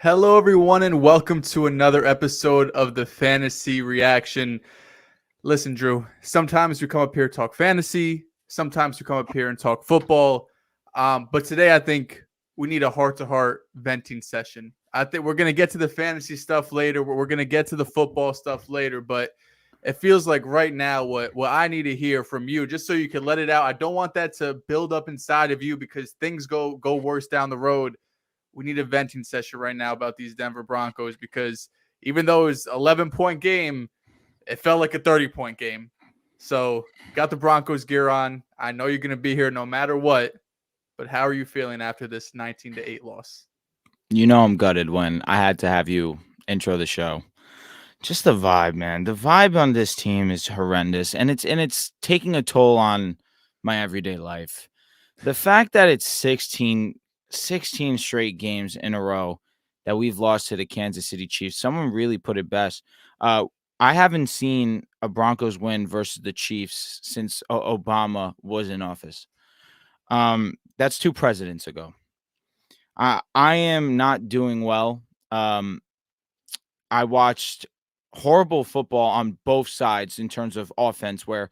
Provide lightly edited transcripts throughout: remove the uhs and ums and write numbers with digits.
Hello, everyone, and welcome to another episode of the Fantasy Reaction. Listen, Drew, sometimes we come up here to talk fantasy, sometimes we come up here and talk football. But today I think we need a heart-to-heart venting session. I think we're going to get to the fantasy stuff later. We're going to get to the football stuff later, but it feels like right now what I need to hear from you, just so you can let it out. I don't want that to build up inside of you because things go worse down the road. We need a venting session right now about these Denver Broncos because even though it was an 11-point game, it felt like a 30-point game. So got the Broncos gear on. I know you're going to be here no matter what, but how are you feeling after this 19-8 loss? You know I'm gutted when I had to have you intro the show. Just the vibe, man. The vibe on this team is horrendous, and it's taking a toll on my everyday life. The fact that it's 16 straight games in a row that we've lost to the Kansas City Chiefs. Someone really put it best. I haven't seen a Broncos win versus the Chiefs since Obama was in office. That's 2 presidents ago. I am not doing well. Um, I watched horrible football on both sides in terms of offense, where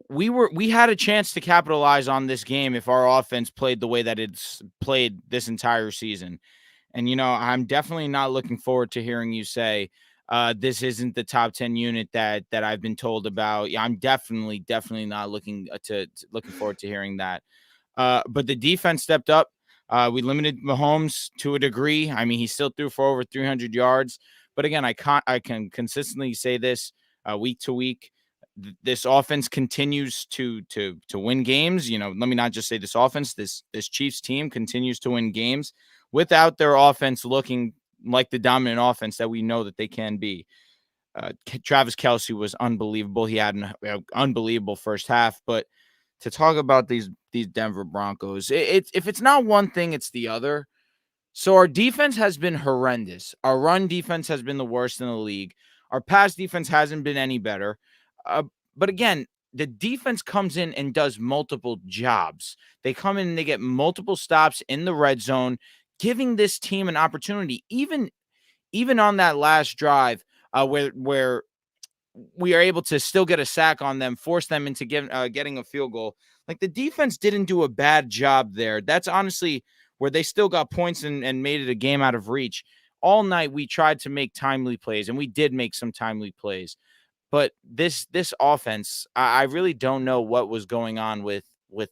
we had a chance to capitalize on this game if our offense played the way that it's played this entire season. And I'm definitely not looking forward to hearing you say this isn't the top 10 unit that I've been told about. Yeah, I'm definitely not looking forward to hearing that. But the defense stepped up. We limited Mahomes to a degree. I mean, he still threw for over 300 yards. But again, I can consistently say this week to week. This offense continues to win games. Let me not just say this offense. This Chiefs team continues to win games without their offense looking like the dominant offense that we know that they can be. Travis Kelce was unbelievable. He had an unbelievable first half, but to talk about these Denver Broncos, if it's not one thing, it's the other. So our defense has been horrendous. Our run defense has been the worst in the league. Our pass defense hasn't been any better. But again, the defense comes in and does multiple jobs. They come in and they get multiple stops in the red zone, giving this team an opportunity. Even on that last drive, where we are able to still get a sack on them, force them into getting a field goal. Like, the defense didn't do a bad job there. That's honestly where they still got points and made it a game out of reach. All night we tried to make timely plays, and we did make some timely plays. But this offense, I really don't know what was going on with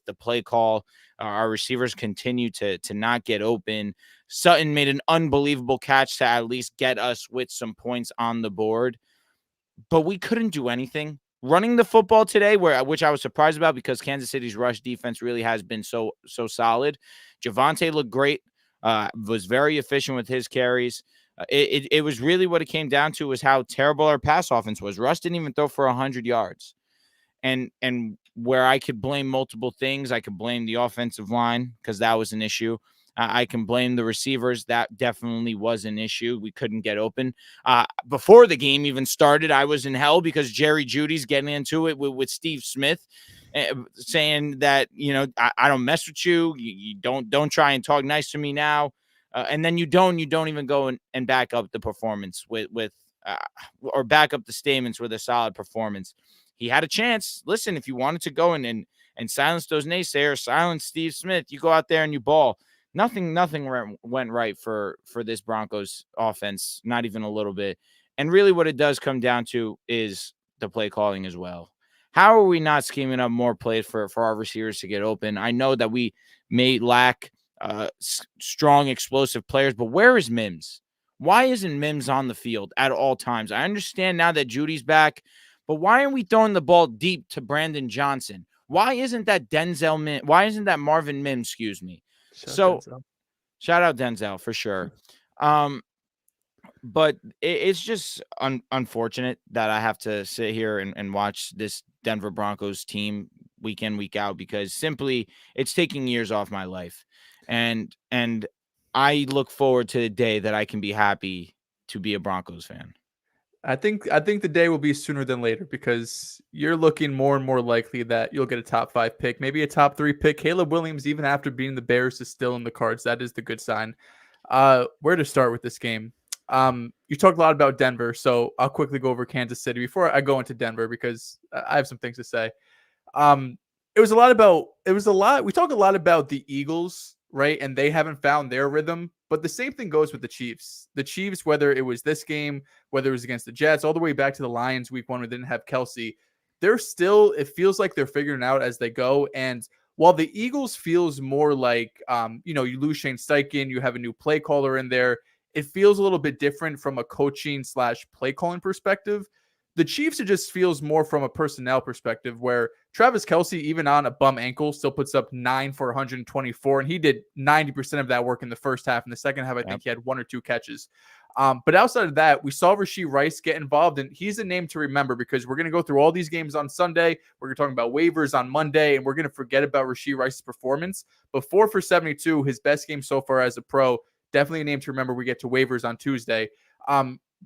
the play call. Our receivers continue to not get open. Sutton made an unbelievable catch to at least get us with some points on the board, but we couldn't do anything. Running the football today, which I was surprised about because Kansas City's rush defense really has been so solid. Javonte looked great, was very efficient with his carries. It was really what it came down to was how terrible our pass offense was. Russ didn't even throw for 100 yards. And where I could blame multiple things, I could blame the offensive line because that was an issue. I can blame the receivers. That definitely was an issue. We couldn't get open. Before the game even started, I was in hell because Jerry Jeudy's getting into it with Steve Smith, saying that, I don't mess with you. You don't try and talk nice to me now. And then you don't even go and back up the performance or back up the statements with a solid performance. He had a chance. Listen, if you wanted to go and silence those naysayers, silence Steve Smith, you go out there and you ball. Nothing went right for this Broncos offense, not even a little bit. And really what it does come down to is the play calling as well. How are we not scheming up more plays for our receivers to get open? I know that we may lack strong, explosive players, but where is Mims? Why isn't Mims on the field at all times? I understand now that Judy's back, but why aren't we throwing the ball deep to Brandon Johnson? Why isn't that Why isn't that Marvin Mims? Excuse me. Shout out Denzel for sure. But it's just unfortunate that I have to sit here and watch this Denver Broncos team week in, week out, because simply it's taking years off my life. And I look forward to the day that I can be happy to be a Broncos fan. I think the day will be sooner than later because you're looking more and more likely that you'll get a top 5 pick, maybe a top 3 pick. Caleb Williams, even after beating the Bears, is still in the cards. That is the good sign. Where to start with this game? You talked a lot about Denver, so I'll quickly go over Kansas City before I go into Denver because I have some things to say. Um, we talk a lot about the Eagles, right? And they haven't found their rhythm. But the same thing goes with the Chiefs. The Chiefs, whether it was this game, whether it was against the Jets, all the way back to the Lions week one, we didn't have Kelsey. It feels like they're figuring it out as they go. And while the Eagles feels more like, you lose Shane Steichen, you have a new play caller in there. It feels a little bit different from a coaching/play calling perspective. The Chiefs, it just feels more from a personnel perspective where Travis Kelsey, even on a bum ankle, still puts up 9 for 124, and he did 90% of that work in the first half. In the second half, I think he had 1 or 2 catches. But outside of that, we saw Rashee Rice get involved, and he's a name to remember because we're going to go through all these games on Sunday. We're going to talk about waivers on Monday, and we're going to forget about Rashee Rice's performance. But 4 for 72, his best game so far as a pro. Definitely a name to remember. We get to waivers on Tuesday.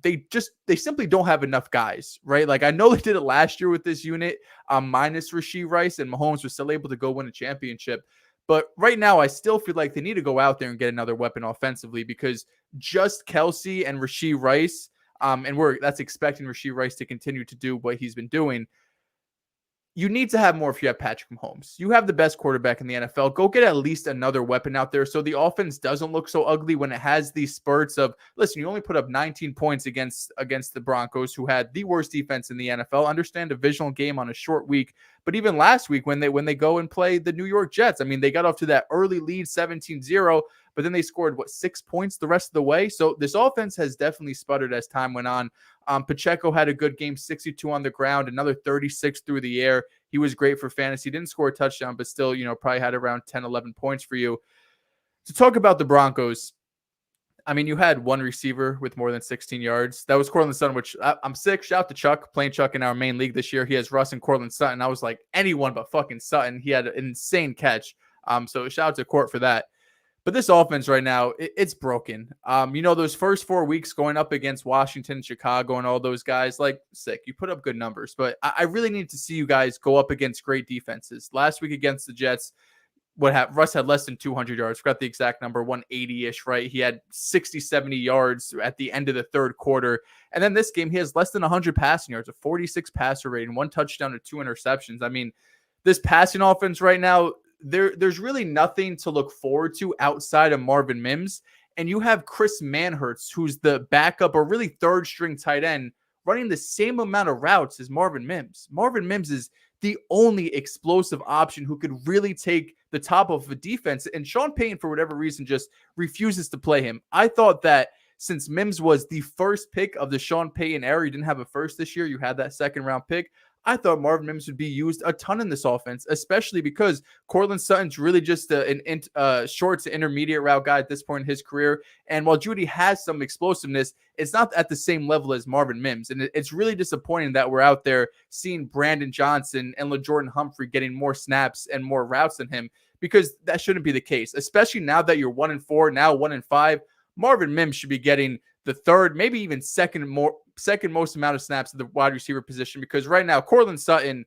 They simply don't have enough guys, right? Like I know they did it last year with this unit, minus Rashee Rice, and Mahomes was still able to go win a championship. But right now, I still feel like they need to go out there and get another weapon offensively because just Kelsey and Rashee Rice, that's expecting Rashee Rice to continue to do what he's been doing. You need to have more if you have Patrick Mahomes. You have the best quarterback in the NFL. Go get at least another weapon out there so the offense doesn't look so ugly when it has these spurts of, listen, you only put up 19 points against the Broncos, who had the worst defense in the NFL. Understand a divisional game on a short week. But even last week when they go and play the New York Jets, I mean, they got off to that early lead 17-0, but then they scored, 6 points the rest of the way? So this offense has definitely sputtered as time went on. Pacheco had a good game, 62 on the ground, another 36 through the air. He was great for fantasy. Didn't score a touchdown, but still, probably had around 10, 11 points for you. To talk about the Broncos, I mean, you had one receiver with more than 16 yards. That was Courtland Sutton, which I'm sick. Shout out to Chuck, playing Chuck in our main league this year. He has Russ and Courtland Sutton. I was like, anyone but fucking Sutton. He had an insane catch. So shout out to Court for that. But this offense right now, it's broken. Those first 4 weeks going up against Washington, Chicago, and all those guys, like, sick. You put up good numbers. But I really need to see you guys go up against great defenses. Last week against the Jets, Russ had less than 200 yards. Forgot the exact number, 180-ish, right? He had 60, 70 yards at the end of the third quarter. And then this game, he has less than 100 passing yards, a 46 passer rating, 1 touchdown to 2 interceptions. I mean, this passing offense right now, there's really nothing to look forward to outside of Marvin Mims. And you have Chris Manhertz, who's the backup or really third string tight end, running the same amount of routes as Marvin Mims. Marvin Mims is the only explosive option who could really take the top of the defense. And Sean Payton, for whatever reason, just refuses to play him. I thought that since Mims was the first pick of the Sean Payton era, you didn't have a first this year, you had that second round pick. I thought Marvin Mims would be used a ton in this offense, especially because Courtland Sutton's really just a short to intermediate route guy at this point in his career. And while Judy has some explosiveness, it's not at the same level as Marvin Mims. And it's really disappointing that we're out there seeing Brandon Johnson and LaJordan Humphrey getting more snaps and more routes than him, because that shouldn't be the case, especially now that you're 1-4, now 1-5. Marvin Mims should be getting the third, maybe even second most amount of snaps at the wide receiver position, because right now Courtland Sutton,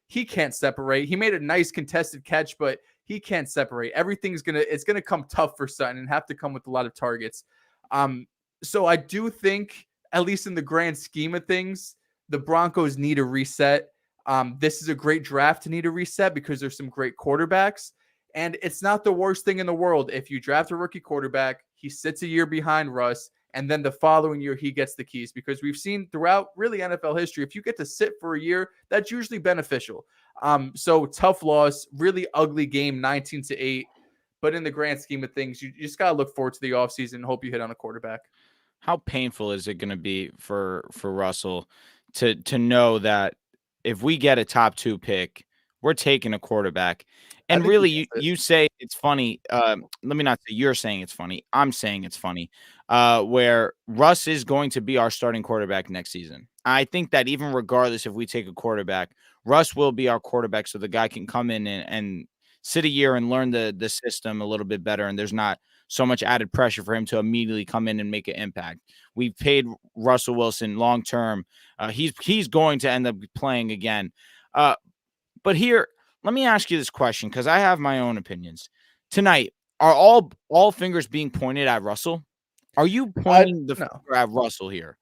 he can't separate. He made a nice contested catch, but he can't separate. It's gonna come tough for Sutton and have to come with a lot of targets. So I do think, at least in the grand scheme of things, the Broncos need a reset. This is a great draft to need a reset because there's some great quarterbacks. And it's not the worst thing in the world if you draft a rookie quarterback, he sits a year behind Russ, and then the following year he gets the keys, because we've seen throughout really NFL history, if you get to sit for a year, that's usually beneficial. So tough loss, really ugly game, 19-8. But in the grand scheme of things, you just got to look forward to the offseason and hope you hit on a quarterback. How painful is it going to be for Russell to know that if we get a top 2 pick, we're taking a quarterback? And really, you say it's funny. Let me not say you're saying it's funny. I'm saying it's funny. Where Russ is going to be our starting quarterback next season. I think that even regardless if we take a quarterback, Russ will be our quarterback, so the guy can come in and sit a year and learn the system a little bit better, and there's not so much added pressure for him to immediately come in and make an impact. We've paid Russell Wilson long term. He's going to end up playing again. But here, let me ask you this question, because I have my own opinions. Tonight, Are all fingers being pointed at Russell? Are you pointing the No. finger at Russell here?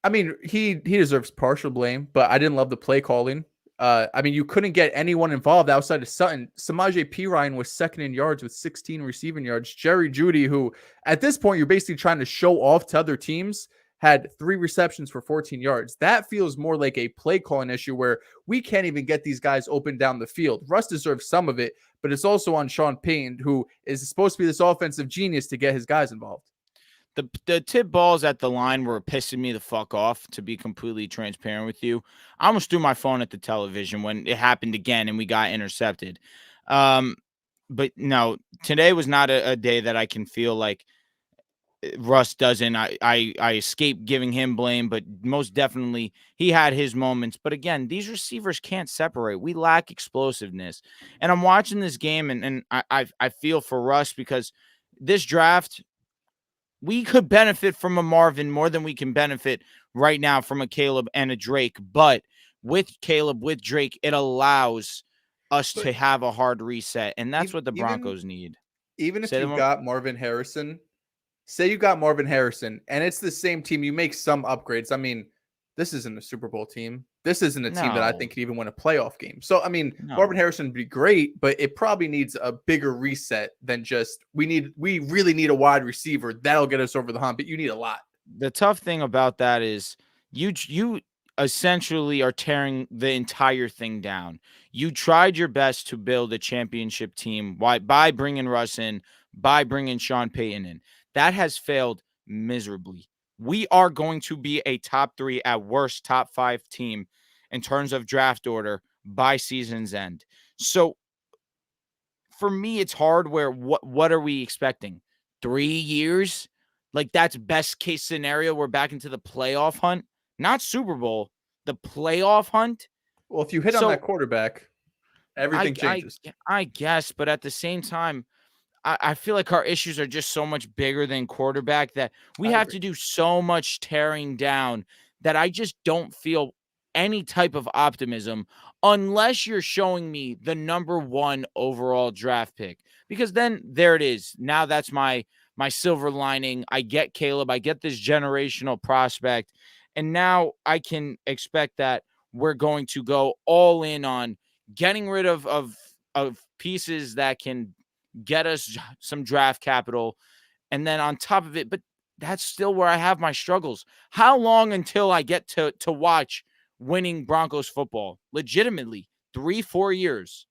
I mean, he deserves partial blame, but I didn't love the play calling. I mean, you couldn't get anyone involved outside of Sutton. Samaje Perine was second in yards with 16 receiving yards. Jerry Jeudy, who at this point you're basically trying to show off to other teams, had 3 receptions for 14 yards. That feels more like a play calling issue where we can't even get these guys open down the field. Russ deserves some of it, but it's also on Sean Payton, who is supposed to be this offensive genius, to get his guys involved. The tip balls at the line were pissing me the fuck off, to be completely transparent with you. I almost threw my phone at the television when it happened again and we got intercepted. But no, today was not a day that I can feel like Russ doesn't. I escape giving him blame, but most definitely he had his moments. But again, these receivers can't separate. We lack explosiveness. And I'm watching this game and I feel for Russ because this draft, we could benefit from a Marvin more than we can benefit right now from a Caleb and a Drake. But with Caleb, with Drake, it allows us But to have a hard reset. And that's even what the even Broncos need. even if Say you them. got Marvin Harrison, say you got Marvin Harrison and it's the same team, you make some upgrades. I mean, this isn't a Super Bowl team. This isn't a team that I No, think could even win a playoff game. So, I mean, Marvin no. Harrison would be great, but it probably needs a bigger reset than just we really need a wide receiver that'll get us over the hump, but you need a lot. The tough thing about that is you essentially are tearing the entire thing down. You tried your best to build a championship team by bringing Russ in, by bringing Sean Payton in. That has failed miserably. We are going to be a top 3 at worst top 5 team in terms of draft order by season's end. So for me, it's hard. Where what are we expecting? 3 years? Like that's best case scenario. We're back into the playoff hunt, not Super Bowl, the playoff hunt. Well, if you hit on that So quarterback, I everything I changes. I guess, but at the same time, I feel like our issues are just so much bigger than quarterback that we I have agree. to do so much tearing down that I just don't feel any type of optimism unless you're showing me the number 1 overall draft pick. Because then there it is. Now that's my silver lining. I get Caleb, I get this generational prospect, and now I can expect that we're going to go all in on getting rid of pieces that can get us some draft capital. And then on top of it, but that's still where I have my struggles. How long until I get to watch winning Broncos football? Legitimately, 3-4 years.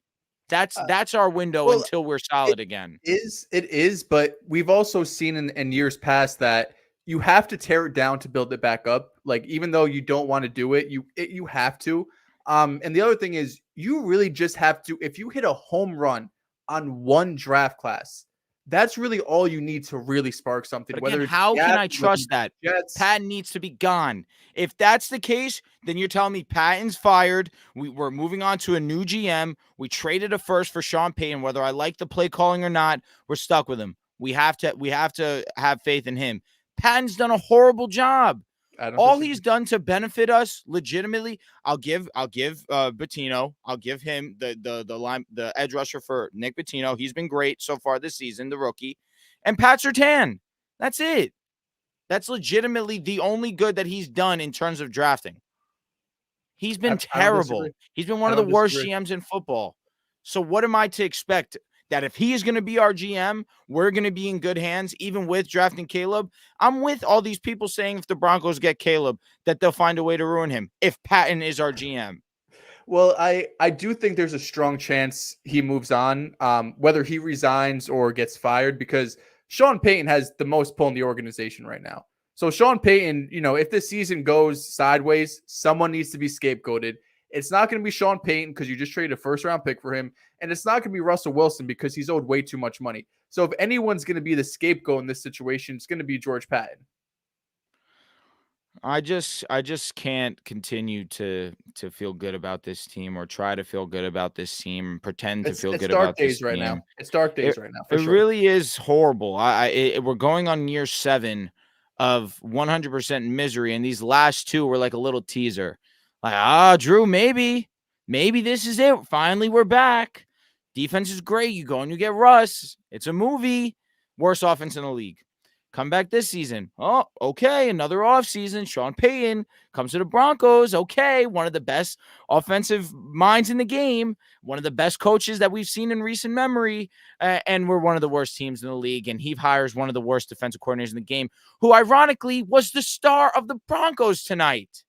Uh, That's our window well, until we're It solid again. it is, but we've also seen in years past that you have to tear it down to build it back up. Like even though you don't want to do it, you have to. And the other thing is you really just have to, if you hit a home run on one draft class, that's really all you need to really spark something, But again, whether it's how can Seattle, I whether trust it's that? the Jets. Patton needs to be gone. If that's the case, then you're telling me Patton's fired. We're moving on to a new GM. We traded a first for Sean Payton. Whether I like the play calling or not, we're stuck with him. We have to have faith in him. Patton's done a horrible job. I don't All disagree. he's done to benefit us legitimately, I'll give Bettino. I'll give him the edge rusher for Nick Bettino. He's been great so far this season, the rookie. And Pat Surtain. That's it. That's legitimately the only good that he's done in terms of drafting. He's been I don't disagree. terrible. He's been one I of the don't worst disagree. GMs in football. So what am I to expect? That if he is going to be our GM, we're going to be in good hands, even with drafting Caleb. I'm with all these people saying if the Broncos get Caleb, that they'll find a way to ruin him if Patton is our GM. Well, I do think there's a strong chance he moves on, whether he resigns or gets fired, because Sean Payton has the most pull in the organization right now. So Sean Payton, if this season goes sideways, someone needs to be scapegoated. It's not going to be Sean Payton because you just traded a first round pick for him, and it's not going to be Russell Wilson because he's owed way too much money. So if anyone's going to be the scapegoat in this situation, it's going to be George Patton. I just can't continue to feel good about this team or try to feel good about this team, pretend to It's feel it's good dark about this days right now. team. It's dark It days right now it for sure. really is horrible. We're going on year 7 of 100% misery, and these last 2 were like a little teaser. Like, Drew, maybe this is it. Finally, we're back. Defense is great. You go and you get Russ. It's a movie. Worst offense in the league. Come back this season. Oh, okay. Another offseason. Sean Payton comes to the Broncos. Okay. One of the best offensive minds in the game. One of the best coaches that we've seen in recent memory. And we're one of the worst teams in the league. And he hires one of the worst defensive coordinators in the game, who ironically was the star of the Broncos tonight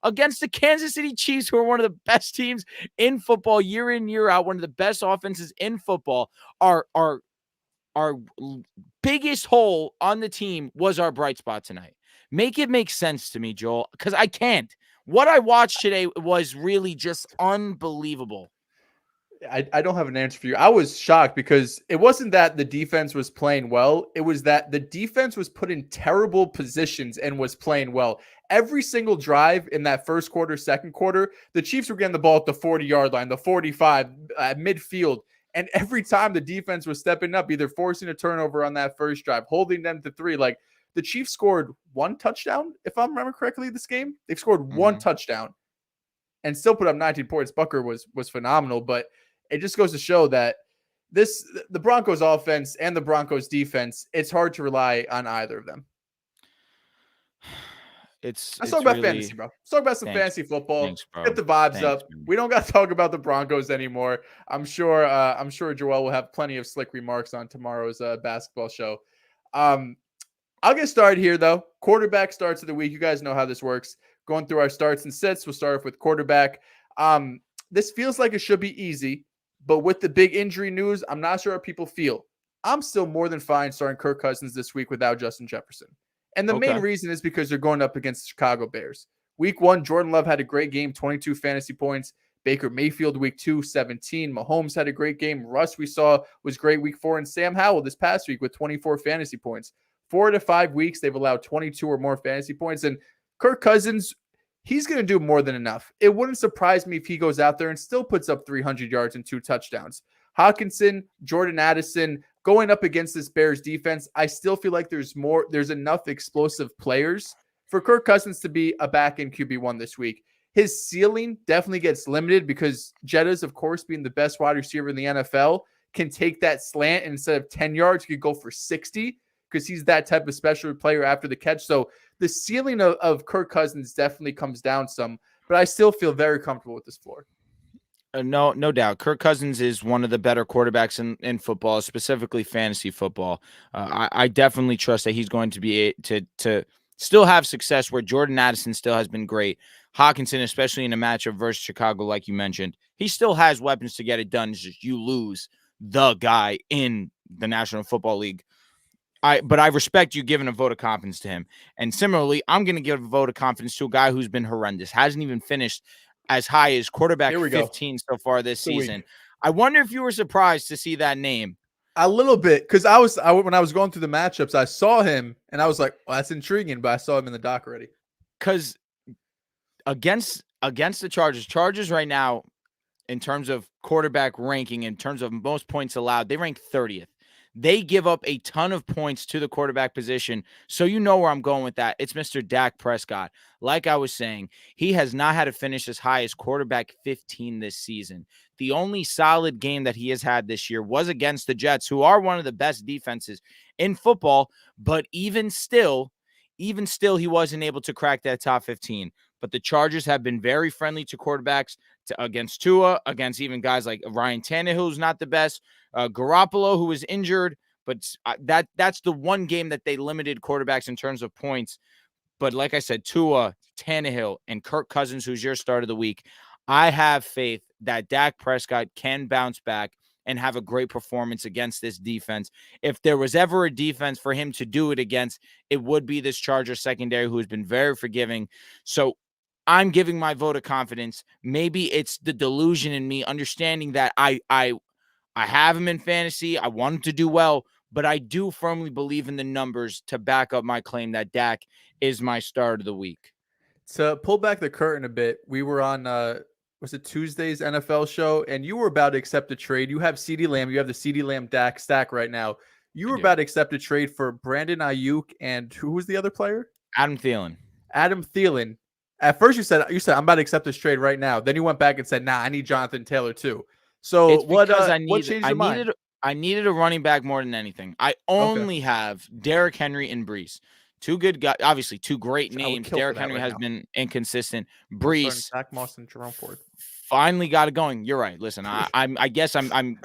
against the Kansas City Chiefs, who are one of the best teams in football year in, year out, one of the best offenses in football. Our biggest hole on the team was our bright spot tonight. Make it make sense to me, Joel, because I can't. What I watched today was really just unbelievable. I don't have an answer for you. I was shocked because it wasn't that the defense was playing well. It was that the defense was put in terrible positions and was playing well. Every single drive in that first quarter, second quarter, the Chiefs were getting the ball at the 40-yard line, the 45, midfield. And every time the defense was stepping up, either forcing a turnover on that first drive, holding them to 3. Like, the Chiefs scored 1 touchdown, if I remember correctly, this game. They've scored 1 touchdown and still put up 19 points. Bucker was phenomenal, but it just goes to show that the Broncos offense and the Broncos defense, it's hard to rely on either of them. Let's talk about fantasy, bro. Let's talk about some fantasy football. Thanks, bro. Get the vibes up. Man. We don't got to talk about the Broncos anymore. I'm sure Joel will have plenty of slick remarks on tomorrow's basketball show. I'll get started here, though. Quarterback starts of the week. You guys know how this works. Going through our starts and sits. We'll start off with quarterback. This feels like it should be easy, but with the big injury news, I'm not sure how people feel. I'm still more than fine starting Kirk Cousins this week without Justin Jefferson. And the main reason is because they're going up against the Chicago Bears. Week 1, Jordan Love had a great game, 22 fantasy points. Baker Mayfield, week 2, 17. Mahomes had a great game. Russ, we saw, was great week 4. And Sam Howell this past week with 24 fantasy points. 4 to 5 weeks, they've allowed 22 or more fantasy points. And Kirk Cousins, he's going to do more than enough. It wouldn't surprise me if he goes out there and still puts up 300 yards and 2 touchdowns. Hawkinson, Jordan Addison, going up against this Bears defense, I still feel like there's enough explosive players for Kirk Cousins to be a back-end QB1 this week. His ceiling definitely gets limited because Jettas, of course, being the best wide receiver in the NFL, can take that slant and instead of 10 yards, he could go for 60 because he's that type of special player after the catch. So the ceiling of Kirk Cousins definitely comes down some, but I still feel very comfortable with this floor. No doubt. Kirk Cousins is one of the better quarterbacks in football, specifically fantasy football. I definitely trust that he's going to be to still have success where Jordan Addison still has been great. Hawkinson, especially in a matchup versus Chicago, like you mentioned, he still has weapons to get it done. It's just you lose the guy in the National Football League. But I respect you giving a vote of confidence to him. And similarly, I'm going to give a vote of confidence to a guy who's been horrendous, hasn't even finished as high as quarterback 15 so far this season. I wonder if you were surprised to see that name. A little bit, because when I was going through the matchups, I saw him and I was like, well, that's intriguing, but I saw him in the doc already. Because against the Chargers right now, in terms of quarterback ranking, in terms of most points allowed, they rank 30th. They give up a ton of points to the quarterback position. So you know where I'm going with that. It's Mr. Dak Prescott. Like I was saying, he has not had a finish as high as quarterback 15 this season. The only solid game that he has had this year was against the Jets, who are one of the best defenses in football. But even still, he wasn't able to crack that top 15. But the Chargers have been very friendly to quarterbacks against Tua, against even guys like Ryan Tannehill, who's not the best. Garoppolo, who was injured, but that's the one game that they limited quarterbacks in terms of points. But like I said, Tua, Tannehill, and Kirk Cousins, who's your start of the week, I have faith that Dak Prescott can bounce back and have a great performance against this defense. If there was ever a defense for him to do it against, it would be this Chargers secondary, who has been very forgiving. So I'm giving my vote of confidence. Maybe it's the delusion in me, understanding that I have him in fantasy. I want him to do well, but I do firmly believe in the numbers to back up my claim that Dak is my start of the week. To pull back the curtain a bit, we were on, was it Tuesday's NFL show? And you were about to accept a trade. You have CeeDee Lamb. You have the CeeDee Lamb Dak stack right now. You were about to accept a trade for Brandon Ayuk and who was the other player? Adam Thielen. At first you said, I'm about to accept this trade right now. Then you went back and said, nah, I need Jonathan Taylor too. So It's because what changed your mind? I needed a running back more than anything. I Okay. only have Derrick Henry and Brees. Two good guys, obviously two great I would names. kill for Derrick that Henry right has now. been inconsistent. I'm starting Brees Zach Moss and Jerome Ford. finally got it going. You're right. Listen, I guess I'm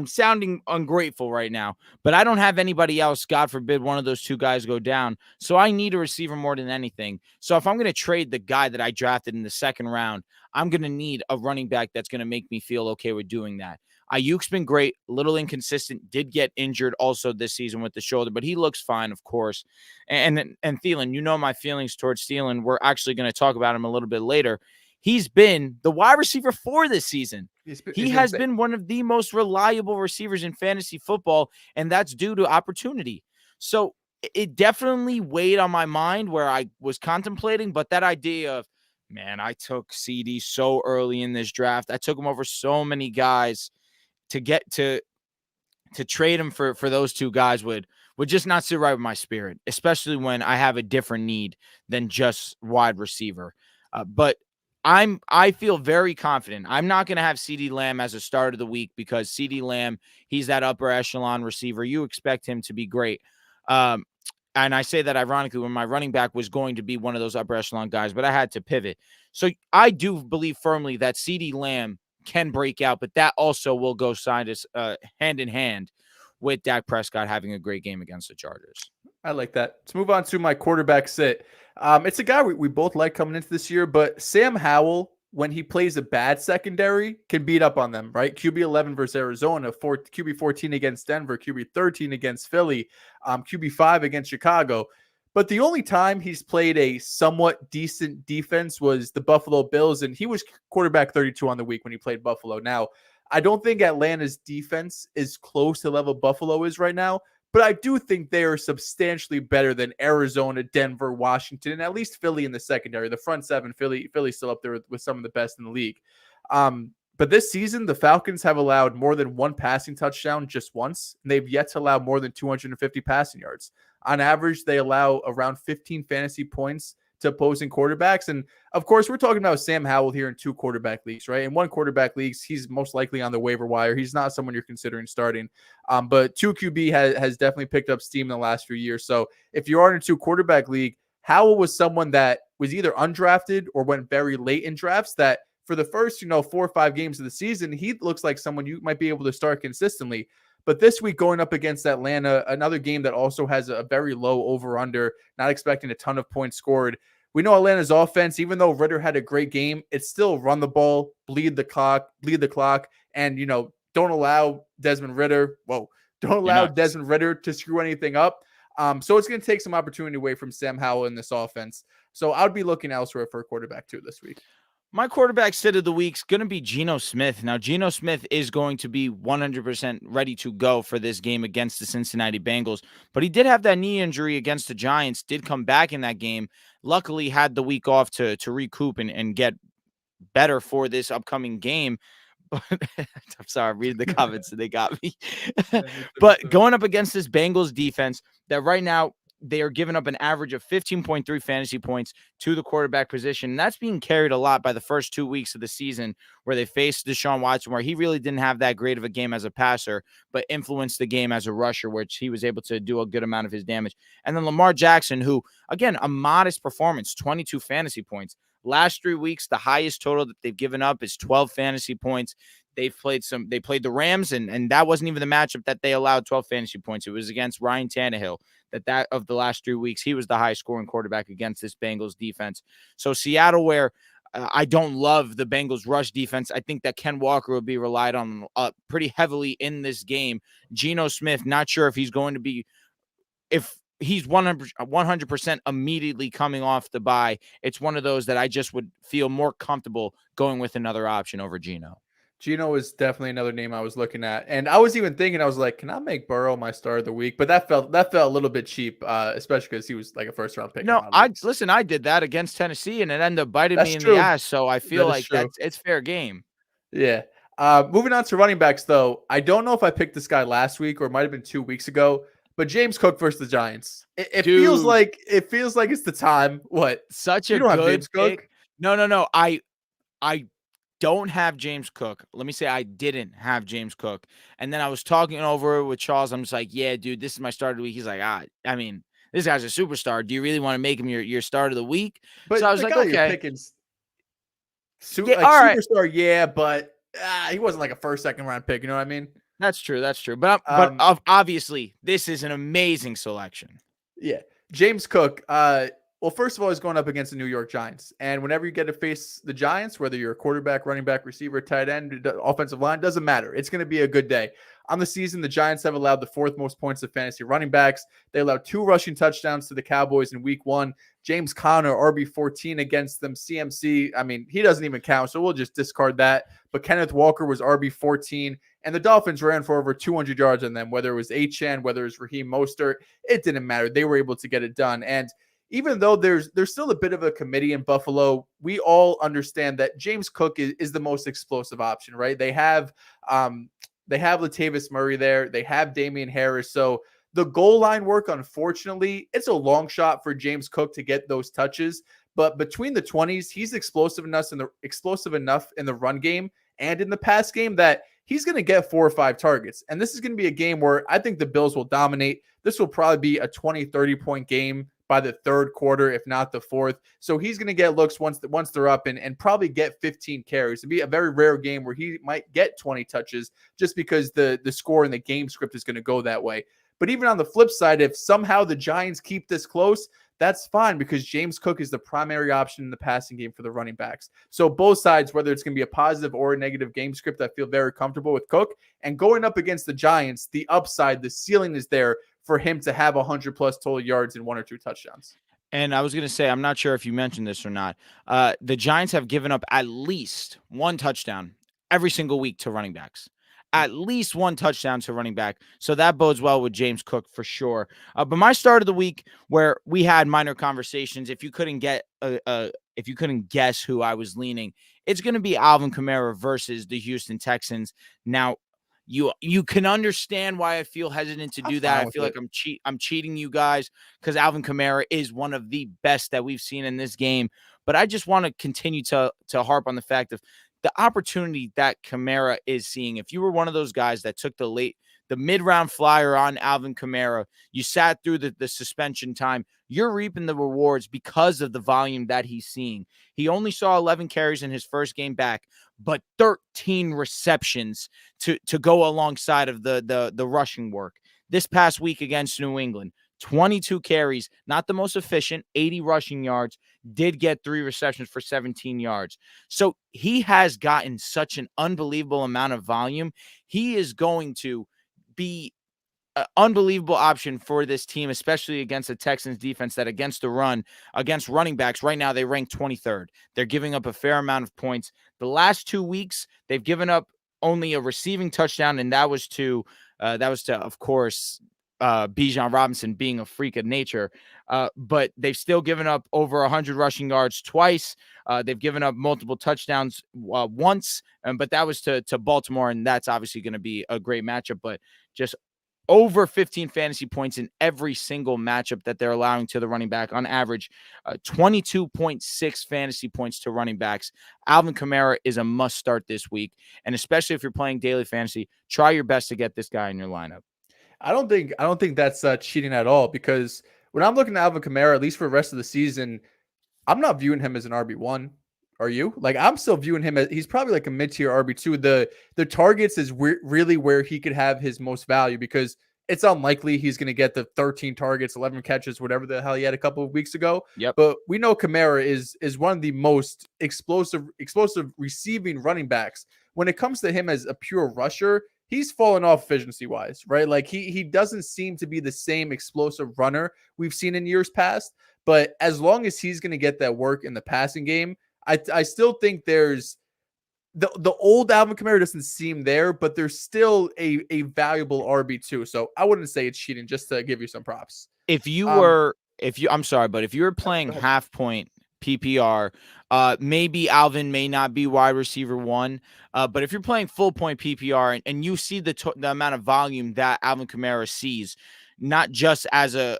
sounding ungrateful right now, but I don't have anybody else. God forbid one of those two guys go down. So I need a receiver more than anything. So if I'm going to trade the guy that I drafted in the second round, I'm going to need a running back that's going to make me feel okay with doing that. Ayuk's been great, a little inconsistent, did get injured also this season with the shoulder, but he looks fine, of course. And Thielen, you know my feelings towards Thielen. We're actually going to talk about him a little bit later. He's been the wide receiver 4 this season. He has been one of the most reliable receivers in fantasy football, and that's due to opportunity. So it definitely weighed on my mind where I was contemplating, but that idea of, man, I took CD so early in this draft. I took him over so many guys to get to trade him for those two guys would just not sit right with my spirit, especially when I have a different need than just wide receiver. But I feel very confident. I'm not going to have CD Lamb as a start of the week because CD Lamb, he's that upper echelon receiver. You expect him to be great. And I say that ironically when my running back was going to be one of those upper echelon guys, but I had to pivot. So I do believe firmly that CD Lamb can break out, but that also will go hand in hand with Dak Prescott having a great game against the Chargers. I like that. Let's move on to my quarterback sit. It's a guy we both like coming into this year, but Sam Howell, when he plays a bad secondary, can beat up on them, right? QB 11 versus Arizona, QB 14 against Denver, QB 13 against Philly, QB 5 against Chicago. But the only time he's played a somewhat decent defense was the Buffalo Bills, and he was quarterback 32 on the week when he played Buffalo. Now, I don't think Atlanta's defense is close to the level Buffalo is right now, but I do think they are substantially better than Arizona, Denver, Washington, and at least Philly in the secondary. The front seven, Philly's still up there with some of the best in the league. But this season, the Falcons have allowed more than one passing touchdown just once, and they've yet to allow more than 250 passing yards. On average, they allow around 15 fantasy points to opposing quarterbacks. And of course, we're talking about Sam Howell here in 2 quarterback leagues, right? In 1 quarterback leagues, he's most likely on the waiver wire. He's not someone you're considering starting. But 2 QB has definitely picked up steam in the last few years. So if you are in a 2 quarterback league, Howell was someone that was either undrafted or went very late in drafts that for the first, 4 or 5 games of the season, he looks like someone you might be able to start consistently. But this week going up against Atlanta, another game that also has a very low over-under, not expecting a ton of points scored. We know Atlanta's offense, even though Ritter had a great game, it's still run the ball, bleed the clock, and, don't allow Desmond Ritter to screw anything up. So it's going to take some opportunity away from Sam Howell in this offense. So I would be looking elsewhere for a quarterback too this week. My quarterback sit of the week's going to be Geno Smith. Now, Geno Smith is going to be 100% ready to go for this game against the Cincinnati Bengals, but he did have that knee injury against the Giants, did come back in that game. Luckily, had the week off to recoup and get better for this upcoming game. But I'm sorry, I'm reading the comments and they got me. But going up against this Bengals defense that right now, they are giving up an average of 15.3 fantasy points to the quarterback position. And that's being carried a lot by the first 2 weeks of the season where they faced Deshaun Watson, where he really didn't have that great of a game as a passer, but influenced the game as a rusher, which he was able to do a good amount of his damage. And then Lamar Jackson, who, again, a modest performance, 22 fantasy points. Last 3 weeks, the highest total that they've given up is 12 fantasy points. They played the Rams, and that wasn't even the matchup that they allowed 12 fantasy points. It was against Ryan Tannehill. That of the last 3 weeks, he was the highest scoring quarterback against this Bengals defense. So Seattle, where I don't love the Bengals rush defense, I think that Ken Walker will be relied on pretty heavily in this game. Geno Smith, not sure if he's going to be, if he's 100% immediately coming off the bye. It's one of those that I just would feel more comfortable going with another option over Geno. Geno is definitely another name I was looking at. And I was even thinking, I was like, can I make Burrow my start of the week? But that felt a little bit cheap, especially because he was like a first round pick. No, I did that against Tennessee and it ended up biting me in the ass. So I feel like it's fair game. Yeah. Moving on to running backs, though, I don't know if I picked this guy last week or it might have been 2 weeks ago, but James Cook versus the Giants. It feels like it's the time. What? Such you a don't good have James pick. Cook? No. I don't have James Cook. Let me say I didn't have James Cook. And then I was talking over with Charles. I'm just like, yeah, dude, this is my start of the week. He's like, I mean, this guy's a superstar. Do you really want to make him your start of the week? So I But was the like, guy you're okay. picking, Yeah, like all right. superstar, yeah, but he wasn't like a first, second round pick. You know what I mean? That's true. That's true. But Um, obviously, this is an amazing selection. Yeah. James Cook, well, first of all, he's going up against the New York Giants. And whenever you get to face the Giants, whether you're a quarterback, running back, receiver, tight end, offensive line, doesn't matter. It's going to be a good day. On the season, the Giants have allowed the fourth most points of fantasy running backs. They allowed 2 rushing touchdowns to the Cowboys in week 1. James Conner, RB14 against them. CMC, I mean, he doesn't even count, so we'll just discard that. But Kenneth Walker was RB14. And the Dolphins ran for over 200 yards on them, whether it was Achane, whether it was Raheem Mostert. It didn't matter. They were able to get it done. And even though there's still a bit of a committee in Buffalo, we all understand that James Cook is the most explosive option, right? They have Latavius Murray there. They have Damian Harris. So the goal line work, unfortunately, it's a long shot for James Cook to get those touches. But between the 20s, he's explosive enough in the run game and in the pass game that he's going to get 4 or 5 targets. And this is going to be a game where I think the Bills will dominate. This will probably be a 20, 30-point game by the third quarter, if not the fourth. So he's going to get looks once they're up and probably get 15 carries. It'd be a very rare game where he might get 20 touches just because the score and the game script is going to go that way. But even on the flip side, if somehow the Giants keep this close, that's fine because James Cook is the primary option in the passing game for the running backs. So both sides, whether it's going to be a positive or a negative game script, I feel very comfortable with Cook. And going up against the Giants, the upside, the ceiling is there for him to have 100-plus total yards and 1 or 2 touchdowns. And I was going to say, I'm not sure if you mentioned this or not. The Giants have given up at least 1 touchdown every single week to running backs. At least 1 touchdown to running back. So that bodes well with James Cook for sure. But my start of the week, where we had minor conversations, if you couldn't guess who I was leaning, it's going to be Alvin Kamara versus the Houston Texans. Now, you can understand why I feel hesitant to do that. I feel like I'm cheating you guys because Alvin Kamara is one of the best that we've seen in this game. But I just want to continue to harp on the fact of the opportunity that Kamara is seeing. If you were one of those guys that took the mid-round flyer on Alvin Kamara, you sat through the suspension time, you're reaping the rewards because of the volume that he's seeing. He only saw 11 carries in his first game back, but 13 receptions to go alongside of the rushing work. This past week against New England, 22 carries, not the most efficient, 80 rushing yards, did get 3 receptions for 17 yards. So he has gotten such an unbelievable amount of volume. He is going to be an unbelievable option for this team, especially against the Texans defense that against the run, against running backs, right now they rank 23rd. They're giving up a fair amount of points. The last 2 weeks, they've given up only a receiving touchdown, and that was to of course, Bijan Robinson being a freak of nature. But they've still given up over 100 rushing yards twice. They've given up multiple touchdowns once, but that was to Baltimore, and that's obviously going to be a great matchup. But just over 15 fantasy points in every single matchup that they're allowing to the running back on average, 22.6 fantasy points to running backs. Alvin Kamara is a must start this week. And especially if you're playing daily fantasy, try your best to get this guy in your lineup. I don't think that's cheating at all because when I'm looking at Alvin Kamara, at least for the rest of the season, I'm not viewing him as an RB1. Are you? Like, I'm still viewing him as he's probably like a mid-tier RB2. The targets is really where he could have his most value because it's unlikely he's going to get the 13 targets, 11 catches, whatever the hell he had a couple of weeks ago. Yep. But we know Kamara is one of the most explosive receiving running backs. When it comes to him as a pure rusher, he's fallen off efficiency-wise, right? Like, he doesn't seem to be the same explosive runner we've seen in years past. But as long as he's going to get that work in the passing game, I still think there's the old Alvin Kamara doesn't seem there, but there's still a valuable RB2. So I wouldn't say it's cheating, just to give you some props. I'm sorry, but if you were playing half point PPR, maybe Alvin may not be wide receiver 1. But if you're playing full point PPR and you see the amount of volume that Alvin Kamara sees, not just as a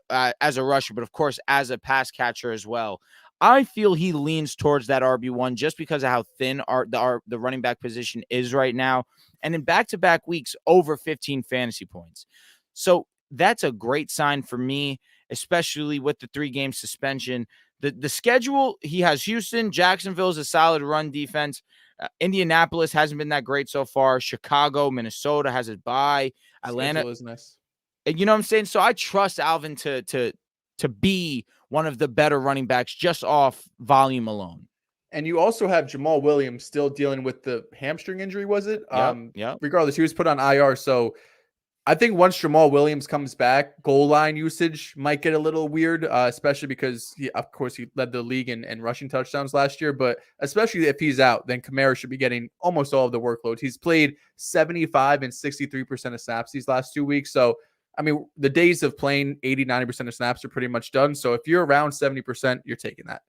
rusher, but of course as a pass catcher as well, I feel he leans towards that RB1 just because of how thin the running back position is right now. And in back-to-back weeks, over 15 fantasy points. So that's a great sign for me, especially with the 3-game suspension. The schedule, he has Houston, Jacksonville is a solid run defense. Indianapolis hasn't been that great so far. Chicago, Minnesota has a bye. Atlanta Schedule is nice. You know what I'm saying? So I trust Alvin to be one of the better running backs just off volume alone. And you also have Jamal Williams still dealing with the hamstring injury, was it? Yep. Regardless, he was put on IR. So I think once Jamal Williams comes back, goal line usage might get a little weird, especially because he led the league in rushing touchdowns last year. But especially if he's out, then Kamara should be getting almost all of the workload. He's played 75 and 63% of snaps these last 2 weeks. So, I mean, the days of playing 80, 90% of snaps are pretty much done. So if you're around 70%, you're taking that.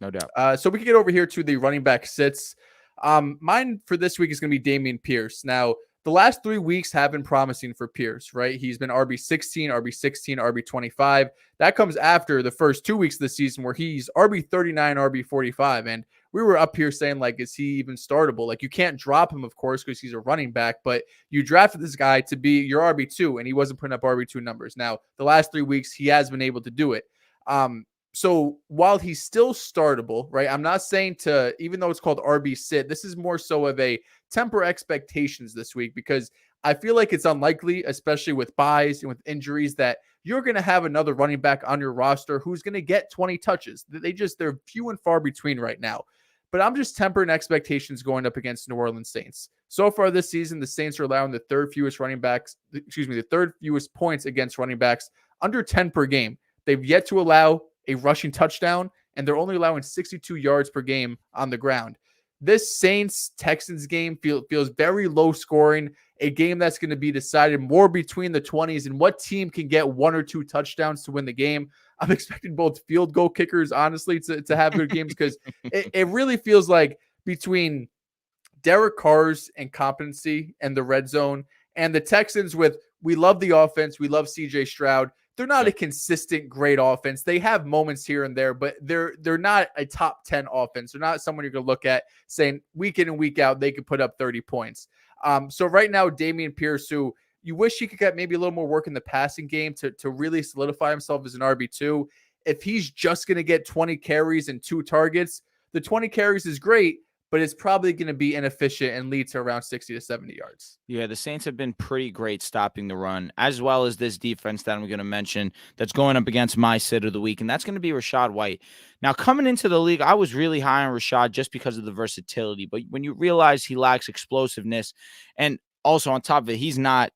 No doubt. So we can get over here to the running back sits. Mine for this week is going to be Dameon Pierce. Now, the last 3 weeks have been promising for Pierce, right? He's been RB16, RB16, RB25. That comes after the first 2 weeks of the season where he's RB39, RB45. And we were up here saying, like, is he even startable? Like, you can't drop him, of course, because he's a running back, but you drafted this guy to be your RB2, and he wasn't putting up RB2 numbers. Now, the last 3 weeks, he has been able to do it. So while he's still startable, right? I'm not saying to, even though it's called RB sit, this is more so of a temper expectations this week, because I feel like it's unlikely, especially with buys and with injuries, that you're going to have another running back on your roster who's going to get 20 touches. They're few and far between right now. But I'm just tempering expectations going up against New Orleans Saints. So far this season, the Saints are allowing the third fewest points against running backs, under 10 per game. They've yet to allow a rushing touchdown, and they're only allowing 62 yards per game on the ground. This Saints-Texans game feels very low scoring, a game that's going to be decided more between the 20s and what team can get 1 or 2 touchdowns to win the game. I'm expecting both field goal kickers, honestly, to have good games, because it really feels like between Derek Carr's incompetency and the red zone and the Texans we love the offense, we love CJ Stroud. They're not a consistent great offense. They have moments here and there, but they're not a top 10 offense. They're not someone you're going to look at saying week in and week out they could put up 30 points. So right now, Dameon Pierce, who you wish he could get maybe a little more work in the passing game to really solidify himself as an RB2. If he's just going to get 20 carries and 2 targets, the 20 carries is great, but it's probably going to be inefficient and lead to around 60 to 70 yards. Yeah, the Saints have been pretty great stopping the run, as well as this defense that I'm going to mention that's going up against my sit of the week, and that's going to be Rachaad White. Now, coming into the league, I was really high on Rachaad just because of the versatility, but when you realize he lacks explosiveness, and also on top of it, he's not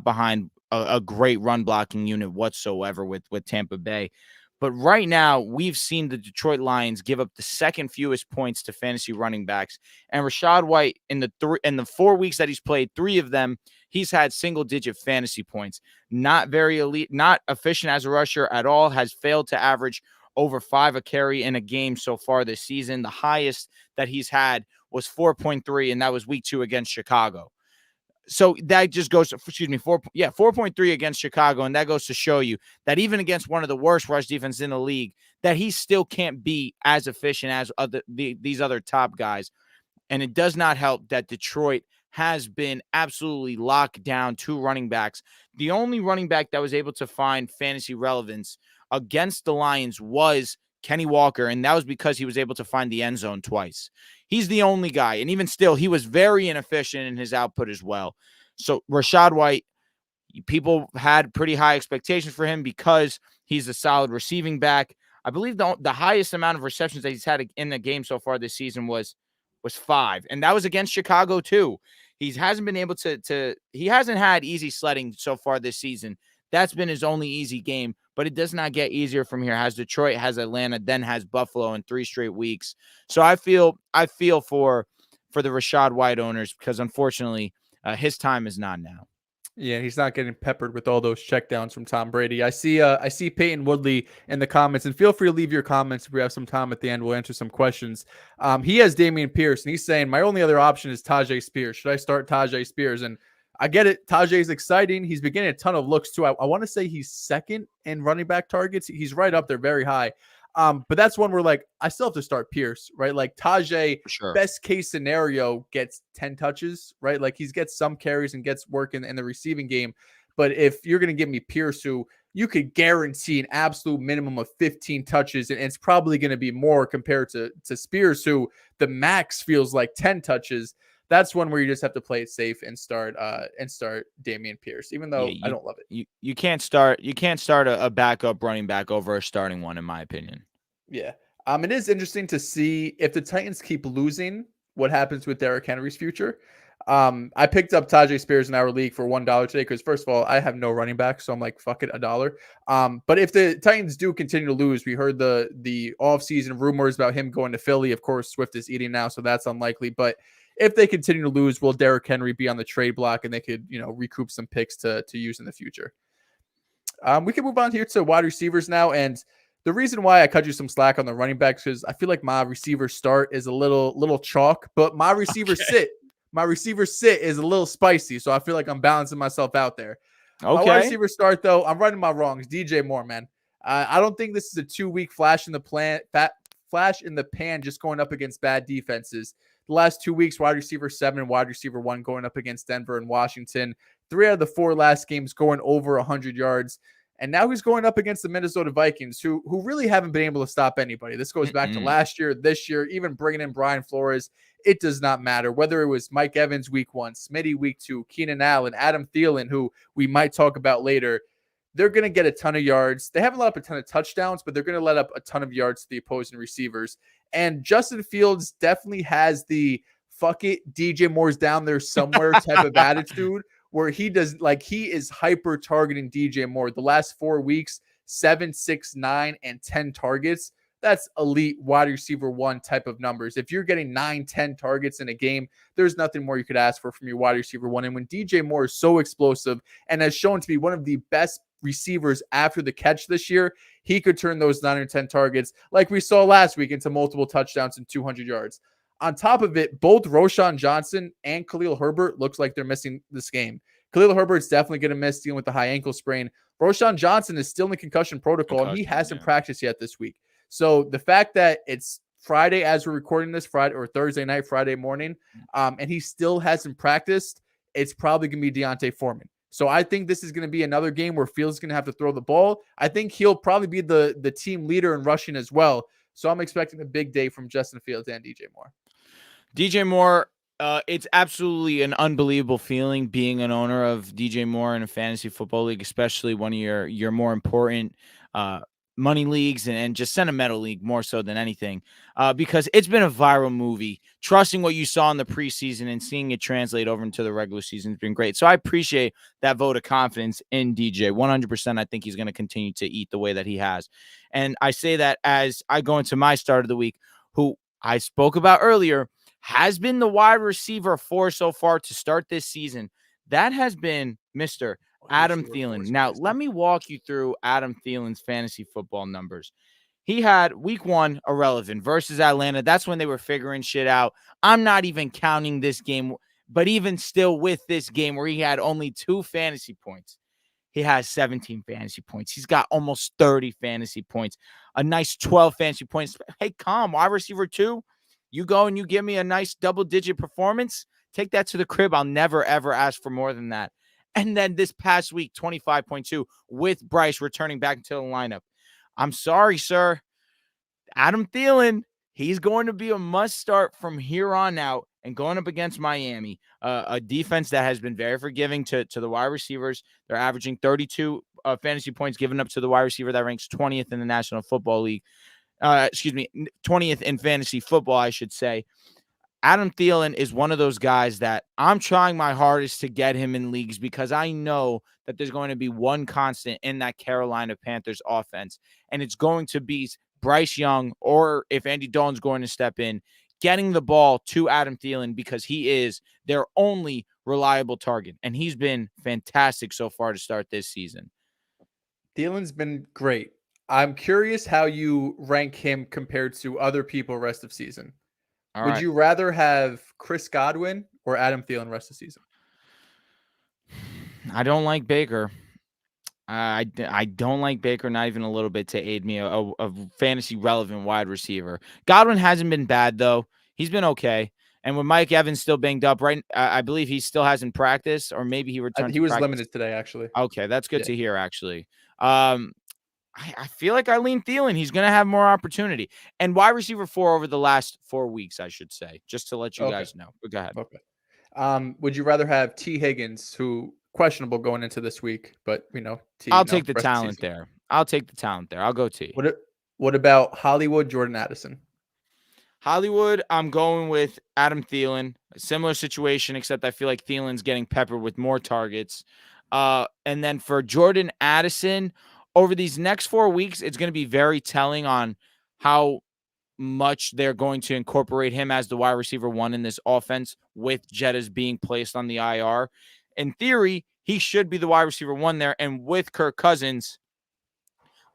behind a great run blocking unit whatsoever with Tampa Bay. But right now, we've seen the Detroit Lions give up the second fewest points to fantasy running backs. And Rachaad White, in the 4 weeks that he's played, 3 of them, he's had single-digit fantasy points. Not very elite, not efficient as a rusher at all, has failed to average over 5 a carry in a game so far this season. The highest that he's had was 4.3, and that was week 2 against Chicago. So that just goes to, 4.3 against Chicago. And that goes to show you that even against one of the worst rush defenses in the league, that he still can't be as efficient as these other top guys. And it does not help that Detroit has been absolutely locked down 2 running backs. The only running back that was able to find fantasy relevance against the Lions was Kenny Walker, and that was because he was able to find the end zone twice. He's the only guy, and even still, he was very inefficient in his output as well. So Rachaad White, people had pretty high expectations for him because he's a solid receiving back. I believe the highest amount of receptions that he's had in the game so far this season was 5, and that was against Chicago too. He hasn't been able he hasn't had easy sledding so far this season. That's been his only easy game, but it does not get easier from here. Has Detroit, has Atlanta, then has Buffalo in 3 straight weeks. So I feel for the Rachaad White owners, because unfortunately his time is not now. Yeah, he's not getting peppered with all those checkdowns from Tom Brady. I see Peyton Woodley in the comments, and feel free to leave your comments if we have some time at the end. We'll answer some questions. He has Dameon Pierce, and he's saying, my only other option is Tajay Spears. Should I start Tajay Spears? And I get it. Tajay is exciting. He's been getting a ton of looks too. I want to say he's second in running back targets. He's right up there, very high. But that's one where like I still have to start Pierce, right? Like Tajay, For sure. best case scenario, gets 10 touches, right? Like he's gets some carries and gets work in the receiving game. But if you're gonna give me Pierce, who you could guarantee an absolute minimum of 15 touches, and it's probably going to be more compared to Spears, who the max feels like 10 touches. That's one where you just have to play it safe and start Dameon Pierce, even Yeah, though I don't love it. you can't start a backup running back over a starting one, in my opinion. Yeah. It is interesting to see if the Titans keep losing, what happens with Derrick Henry's future. I picked up Tajay Spears in our league for $1 today because first of all, I have no running back, so I'm like, fuck it, $1. But if the Titans do continue to lose, we heard the offseason rumors about him going to Philly. Of course, Swift is eating now, so that's unlikely. But if they continue to lose, will Derrick Henry be on the trade block and they could, recoup some picks to use in the future? We can move on here to wide receivers now. And the reason why I cut you some slack on the running backs because I feel like my receiver start is a little chalk, but my receiver sit is a little spicy. So I feel like I'm balancing myself out there. My wide Okay. receiver start though, I'm running my wrongs. DJ Moore, man. I don't think this is a 2-week flash in the pan, just going up against bad defenses. The last 2 weeks, wide receiver 7 and wide receiver 1 going up against Denver and Washington. 3 out of the 4 last games going over 100 yards. And now he's going up against the Minnesota Vikings, who really haven't been able to stop anybody. This goes back to last year, this year, even bringing in Brian Flores. It does not matter whether it was Mike Evans week 1, Smitty week 2, Keenan Allen, Adam Thielen, who we might talk about later. They're going to get a ton of yards. They haven't let up a ton of touchdowns, but they're going to let up a ton of yards to the opposing receivers. And Justin Fields definitely has the fuck it, DJ Moore's down there somewhere type of attitude where he is hyper targeting DJ Moore. The last 4 weeks, 7, 6, 9, and 10 targets. That's elite wide receiver 1 type of numbers. If you're getting 9, 10 targets in a game, there's nothing more you could ask for from your wide receiver 1. And when DJ Moore is so explosive and has shown to be one of the best receivers after the catch this year, he could turn those 9 or 10 targets like we saw last week into multiple touchdowns and 200 yards. On top of it, both Roschon Johnson and Khalil Herbert looks like they're missing this game. Khalil Herbert's definitely going to miss dealing with the high ankle sprain. Roschon Johnson is still in the concussion protocol, and he hasn't practiced yet this week. So the fact that it's Friday as we're recording this, Friday or Thursday night, Friday morning, and he still hasn't practiced, it's probably going to be Deontay Foreman. So I think this is going to be another game where Fields is going to have to throw the ball. I think he'll probably be the team leader in rushing as well. So I'm expecting a big day from Justin Fields and DJ Moore. DJ Moore, it's absolutely an unbelievable feeling being an owner of DJ Moore in a fantasy football league, especially one of your more important money leagues and just sentimental league more so than anything, because it's been a viral movie. Trusting what you saw in the preseason and seeing it translate over into the regular season has been great. So I appreciate that vote of confidence in DJ. 100%, I think he's going to continue to eat the way that he has. And I say that as I go into my start of the week, who I spoke about earlier, has been the wide receiver 4 so far to start this season. That has been Mr. Adam Thielen. Now, let me walk you through Adam Thielen's fantasy football numbers. He had week 1 irrelevant versus Atlanta. That's when they were figuring shit out. I'm not even counting this game, but even still with this game where he had only 2 fantasy points, he has 17 fantasy points. He's got almost 30 fantasy points, a nice 12 fantasy points. Hey, calm, wide receiver 2. You go and you give me a nice double-digit performance, take that to the crib. I'll never, ever ask for more than that. And then this past week, 25.2 with Bryce returning back into the lineup. I'm sorry, sir. Adam Thielen, he's going to be a must start from here on out and going up against Miami, a defense that has been very forgiving to the wide receivers. They're averaging 32 fantasy points given up to the wide receiver that ranks 20th in the National Football League. 20th in fantasy football, I should say. Adam Thielen is one of those guys that I'm trying my hardest to get him in leagues because I know that there's going to be one constant in that Carolina Panthers offense, and it's going to be Bryce Young, or if Andy Dalton's going to step in, getting the ball to Adam Thielen because he is their only reliable target, and he's been fantastic so far to start this season. Thielen's been great. I'm curious how you rank him compared to other people rest of season. Would you rather have Chris Godwin or Adam Thielen rest of season? I don't like Baker. I don't like Baker, not even a little bit, to aid me a fantasy relevant wide receiver. Godwin hasn't been bad though; he's been okay. And with Mike Evans still banged up, right? I believe he still hasn't practiced, or maybe he returned He to was practice. limited today, actually. Okay, that's good Yeah. to hear. Actually, I feel like Eileen Thielen, he's going to have more opportunity. And wide receiver 4 over the last 4 weeks, I should say, just to let you Okay. guys know. But go ahead. Okay. Would you rather have T. Higgins, who questionable going into this week, but T, I'll take the rest of the talent season. there. I'll take the talent there. I'll go T. What about Hollywood Jordan Addison? Hollywood, I'm going with Adam Thielen. A similar situation, except I feel like Thielen's getting peppered with more targets. And then for Jordan Addison, over these next 4 weeks, it's going to be very telling on how much they're going to incorporate him as the wide receiver 1 in this offense, with Jettas being placed on the IR. In theory, he should be the wide receiver 1 there. And with Kirk Cousins,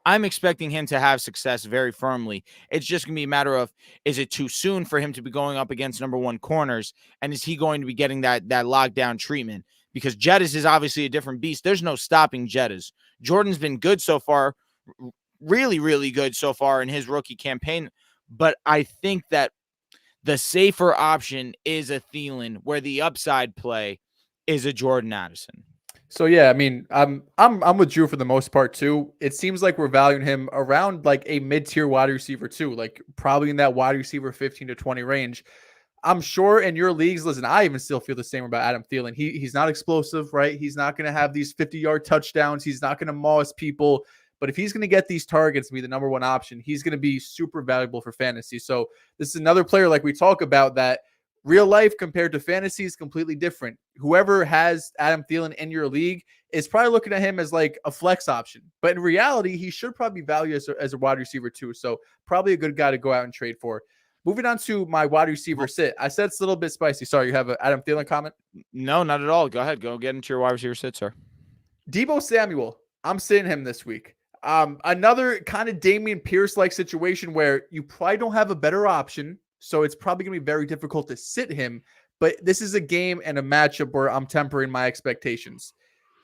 I'm expecting him to have success very firmly. It's just going to be a matter of, is it too soon for him to be going up against number 1 corners? And is he going to be getting that lockdown treatment? Because Jettas is obviously a different beast. There's no stopping Jettas. Jordan's been good so far, really, really good so far in his rookie campaign. But I think that the safer option is a Thielen, where the upside play is a Jordan Addison. So yeah, I mean, I'm with Drew for the most part too. It seems like we're valuing him around like a mid-tier wide receiver too, like probably in that wide receiver 15 to 20 range. I'm sure in your leagues, listen, I even still feel the same about Adam Thielen. He's not explosive, right? He's not going to have these 50-yard touchdowns. He's not going to maul his people. But if he's going to get these targets and be the number 1 option, he's going to be super valuable for fantasy. So this is another player like we talk about that real life compared to fantasy is completely different. Whoever has Adam Thielen in your league is probably looking at him as like a flex option. But in reality, he should probably be valued as a wide receiver too. So probably a good guy to go out and trade for. Moving on to my wide receiver sit. I said it's a little bit spicy. Sorry, you have an Adam Thielen comment? No, not at all. Go ahead. Go get into your wide receiver sit, sir. Deebo Samuel. I'm sitting him this week. Another kind of Damian Pierce-like situation where you probably don't have a better option. So it's probably going to be very difficult to sit him. But this is a game and a matchup where I'm tempering my expectations.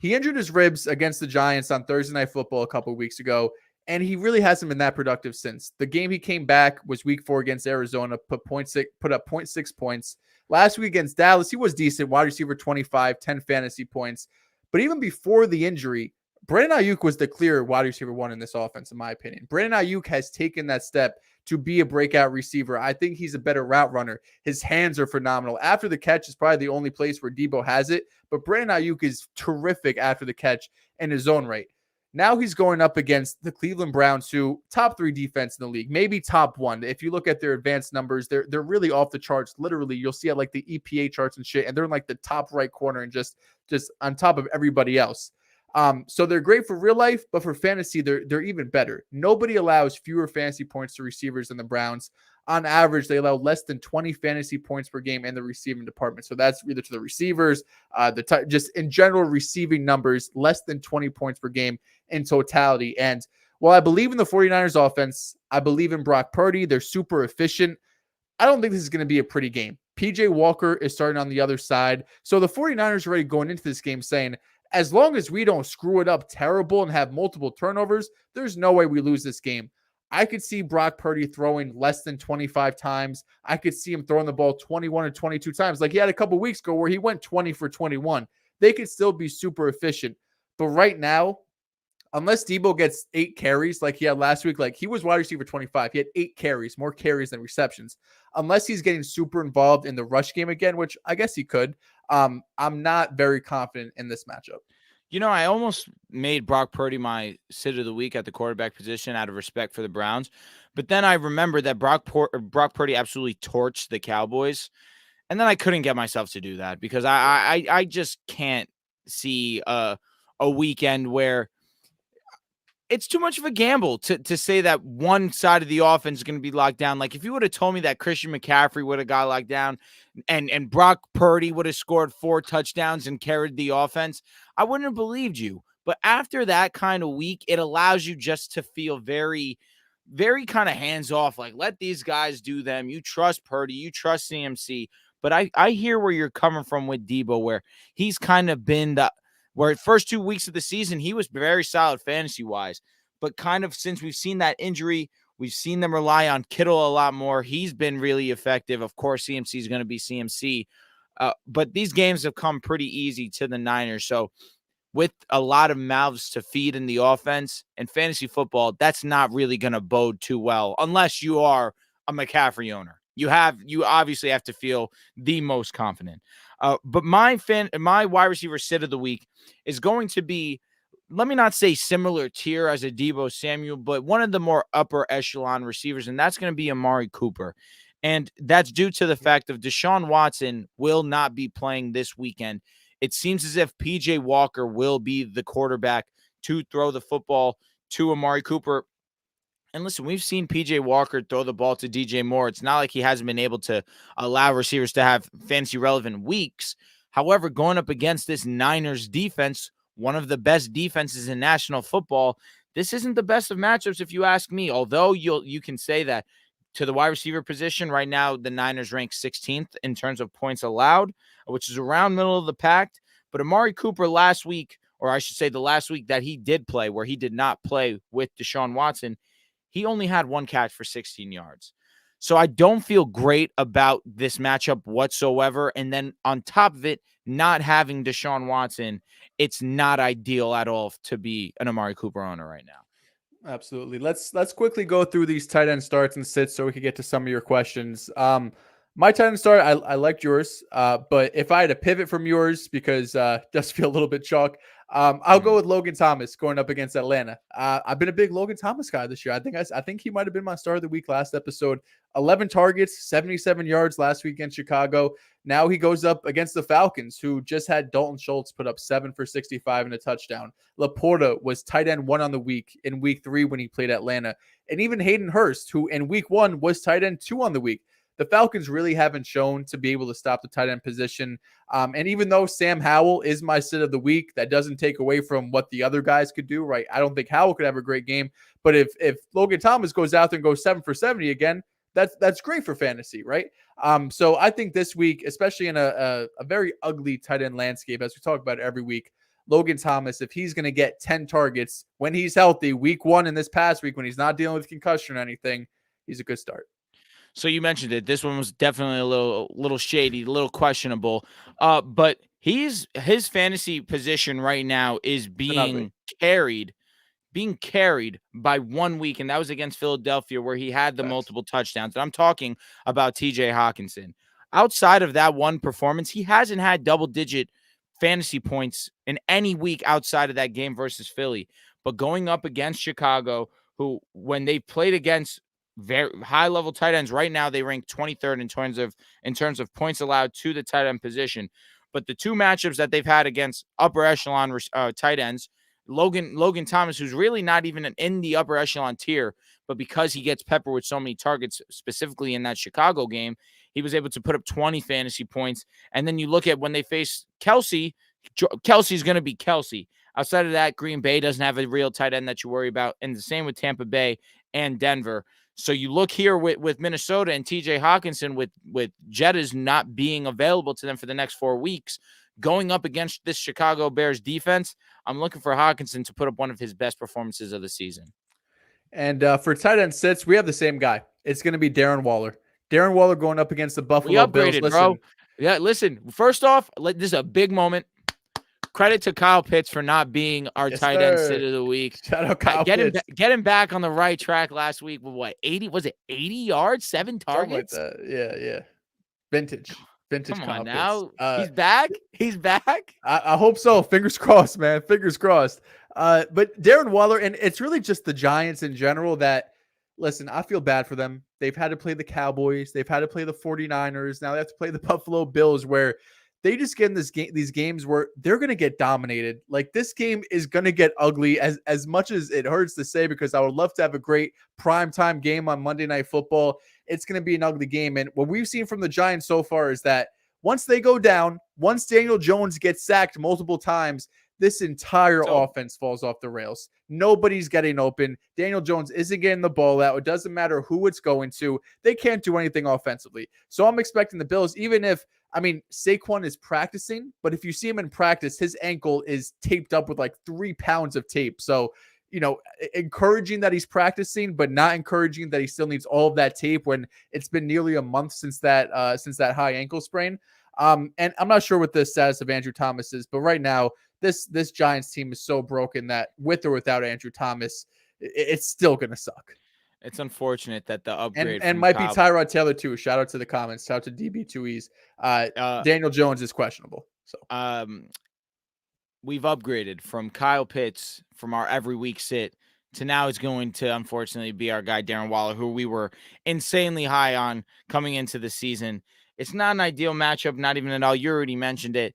He injured his ribs against the Giants on Thursday Night Football a couple of weeks ago, and he really hasn't been that productive since. The game he came back was week 4 against Arizona, put up 0.6 points. Last week against Dallas, he was decent, wide receiver 25, 10 fantasy points. But even before the injury, Brandon Ayuk was the clear wide receiver 1 in this offense, in my opinion. Brandon Ayuk has taken that step to be a breakout receiver. I think he's a better route runner. His hands are phenomenal. After the catch is probably the only place where Deebo has it, but Brandon Ayuk is terrific after the catch in his own right. Now he's going up against the Cleveland Browns, who top 3 defense in the league, maybe top 1. If you look at their advanced numbers, they're really off the charts. Literally, you'll see at like the EPA charts and shit, and they're in like the top right corner and just on top of everybody else. So they're great for real life, but for fantasy, they're even better. Nobody allows fewer fantasy points to receivers than the Browns. On average, they allow less than 20 fantasy points per game in the receiving department. So that's either to the receivers, just in general receiving numbers, less than 20 points per game in totality. And while I believe in the 49ers offense, I believe in Brock Purdy. They're super efficient. I don't think this is going to be a pretty game. PJ Walker is starting on the other side. So the 49ers are already going into this game saying, as long as we don't screw it up terrible and have multiple turnovers, there's no way we lose this game. I could see Brock Purdy throwing less than 25 times. I could see him throwing the ball 21 or 22 times. Like he had a couple weeks ago where he went 20 for 21. They could still be super efficient. But right now, unless Deebo gets 8 carries like he had last week, like he was wide receiver 25. He had 8 carries, more carries than receptions. Unless he's getting super involved in the rush game again, which I guess he could, I'm not very confident in this matchup. You know, I almost made Brock Purdy my sit of the week at the quarterback position out of respect for the Browns. But then I remembered that Brock Purdy absolutely torched the Cowboys. And then I couldn't get myself to do that because I just can't see a weekend where it's too much of a gamble to say that one side of the offense is going to be locked down. Like if you would have told me that Christian McCaffrey would have got locked down and Brock Purdy would have scored 4 touchdowns and carried the offense, I wouldn't have believed you. But after that kind of week, it allows you just to feel very, very kind of hands off. Like let these guys do them. You trust Purdy, you trust CMC. But I hear where you're coming from with Deebo, where he's kind of been where first 2 weeks of the season, he was very solid fantasy-wise. But kind of since we've seen that injury, we've seen them rely on Kittle a lot more. He's been really effective. Of course, CMC is going to be CMC. But these games have come pretty easy to the Niners. So with a lot of mouths to feed in the offense and fantasy football, that's not really going to bode too well unless you are a McCaffrey owner. You obviously have to feel the most confident. But my wide receiver sit of the week is going to be, let me not say similar tier as a Deebo Samuel, but one of the more upper echelon receivers, and that's going to be Amari Cooper. And that's due to the fact of Deshaun Watson will not be playing this weekend. It seems as if PJ Walker will be the quarterback to throw the football to Amari Cooper. And listen, we've seen PJ Walker throw the ball to DJ Moore. It's not like he hasn't been able to allow receivers to have fantasy relevant weeks. However, going up against this Niners defense, one of the best defenses in national football, this isn't the best of matchups if you ask me. Although you can say that to the wide receiver position right now, the Niners rank 16th in terms of points allowed, which is around middle of the pack. But Amari Cooper last week, or I should say the last week that he did play, where he did not play with Deshaun Watson, he only had one catch for 16 yards. So I don't feel great about this matchup whatsoever. And then on top of it, not having Deshaun Watson, it's not ideal at all to be an Amari Cooper owner right now. Absolutely. Let's quickly go through these tight end starts and sits so we can get to some of your questions. My tight end start, I liked yours, but if I had to pivot from yours because it does feel a little bit chalk, I'll go with Logan Thomas going up against Atlanta. I've been a big Logan Thomas guy this year. I think he might have been my start of the week last episode. 11 targets, 77 yards last week against Chicago. Now he goes up against the Falcons, who just had Dalton Schultz put up 7 for 65 and a touchdown. Laporta was tight end 1 on the week in week 3 when he played Atlanta. And even Hayden Hurst, who in week 1 was tight end 2 on the week. The Falcons really haven't shown to be able to stop the tight end position. And even though Sam Howell is my sit of the week, that doesn't take away from what the other guys could do, right? I don't think Howell could have a great game. But if Logan Thomas goes out there and goes 7 for 70 again, that's great for fantasy, right? So I think this week, especially in a very ugly tight end landscape, as we talk about every week, Logan Thomas, if he's going to get 10 targets when he's healthy, week 1 and this past week when he's not dealing with concussion or anything, he's a good start. So you mentioned it. This one was definitely a little shady, a little questionable. But his fantasy position right now is being carried by 1 week, and that was against Philadelphia, where he had the multiple touchdowns. And I'm talking about TJ Hawkinson. Outside of that one performance, he hasn't had double-digit fantasy points in any week outside of that game versus Philly. But going up against Chicago, who, when they played against very high-level tight ends, right now they rank 23rd in terms of points allowed to the tight end position. But the two matchups that they've had against upper echelon tight ends, Logan Thomas, who's really not even in the upper echelon tier, but because he gets peppered with so many targets, specifically in that Chicago game, he was able to put up 20 fantasy points. And then you look at when they face Kelsey's going to be Kelsey. Outside of that, Green Bay doesn't have a real tight end that you worry about, and the same with Tampa Bay and Denver. So you look here with Minnesota and TJ Hawkinson with Jettas not being available to them for the next 4 weeks, going up against this Chicago Bears defense, I'm looking for Hawkinson to put up one of his best performances of the season. And for tight end sits, we have the same guy. It's going to be Darren Waller. Darren Waller going up against the Buffalo Bills. Listen, bro. Yeah, listen. First off, this is a big moment. Credit to Kyle Pitts for not being our tight end sit of the week. Shout out Kyle Pitts. Get him back on the right track last week with what, 80? Was it 80 yards, 7 targets? Like yeah. Vintage. Come Kyle on now. Pitts. He's back. He's back. I hope so. Fingers crossed, man. Fingers crossed. But Darren Waller, and it's really just the Giants in general that, listen, I feel bad for them. They've had to play the Cowboys. They've had to play the 49ers. Now they have to play the Buffalo Bills, where they just get in these games where they're going to get dominated. Like, this game is going to get ugly, as much as it hurts to say, because I would love to have a great primetime game on Monday Night Football. It's going to be an ugly game. And what we've seen from the Giants so far is that once they go down, once Daniel Jones gets sacked multiple times, this entire offense falls off the rails. Nobody's getting open. Daniel Jones isn't getting the ball out. It doesn't matter who it's going to. They can't do anything offensively. So I'm expecting the Bills, even if I mean, Saquon is practicing, but if you see him in practice, his ankle is taped up with like 3 pounds of tape. So, encouraging that he's practicing, but not encouraging that he still needs all of that tape when it's been nearly a month since that high ankle sprain. And I'm not sure what the status of Andrew Thomas is, but right now, this Giants team is so broken that with or without Andrew Thomas, it's still gonna suck. It's unfortunate that the upgrade And from might be Kyle, Tyrod Taylor too. Shout out to the comments. Shout out to DB2Es. Daniel Jones is questionable. So we've upgraded from Kyle Pitts from our every week sit to now it's going to unfortunately be our guy Darren Waller, who we were insanely high on coming into the season. It's not an ideal matchup, not even at all. You already mentioned it.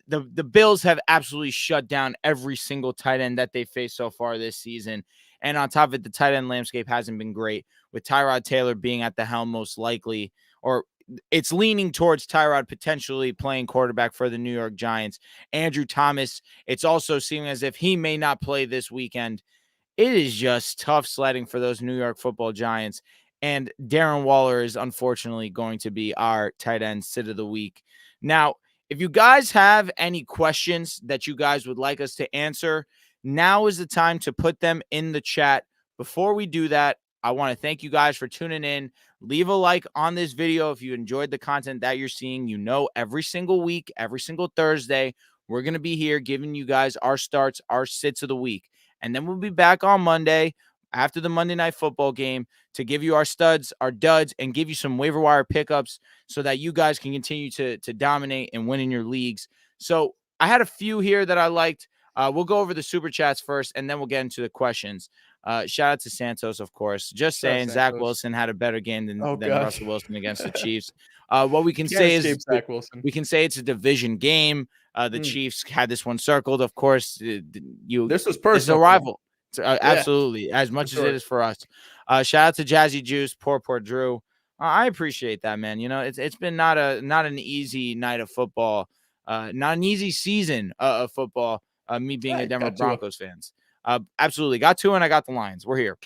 The Bills have absolutely shut down every single tight end that they faced so far this season. And on top of it, the tight end landscape hasn't been great, with Tyrod Taylor being at the helm most likely, or it's leaning towards Tyrod potentially playing quarterback for the New York Giants. Andrew Thomas, it's also seeming as if he may not play this weekend. It is just tough sledding for those New York Football Giants. And Darren Waller is unfortunately going to be our tight end sit of the week. Now, if you guys have any questions that you guys would like us to answer, now is the time to put them in the chat. Before we do that, I want to thank you guys for tuning in. Leave a like on this video if you enjoyed the content that you're seeing. Every single week, every single Thursday, we're going to be here giving you guys our starts, our sits of the week. And then we'll be back on Monday after the Monday Night Football game to give you our studs, our duds, and give you some waiver wire pickups so that you guys can continue to dominate and win in your leagues. So I had a few here that I liked. We'll go over the super chats first, and then we'll get into the questions. Shout out to Santos, of course. Just saying, Zach Wilson had a better game than Russell Wilson against the Chiefs. What we can say is Zach Wilson. We can say it's a division game. The Chiefs had this one circled. Of course, this was personal. This is a rival. Absolutely, as much as it is for us. Shout out to Jazzy Juice, poor Drew. I appreciate that, man. It's been not an easy night of football, not an easy season of football. Me being a Denver Broncos fans. Absolutely. Got two and I got the Lions. We're here.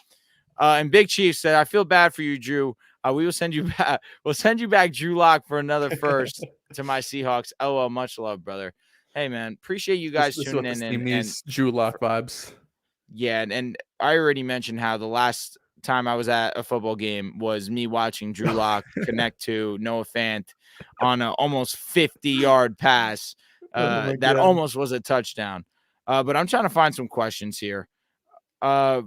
And Big Chief said, I feel bad for you, Drew. We will send you back. We'll send you back Drew Lock for another first to my Seahawks. Oh, much love, brother. Hey, man. Appreciate you guys tuning in. And Drew Lock vibes. Yeah. And I already mentioned how the last time I was at a football game was me watching Drew Lock connect to Noah Fant on an almost 50-yard pass. That almost was a touchdown. But I'm trying to find some questions here. I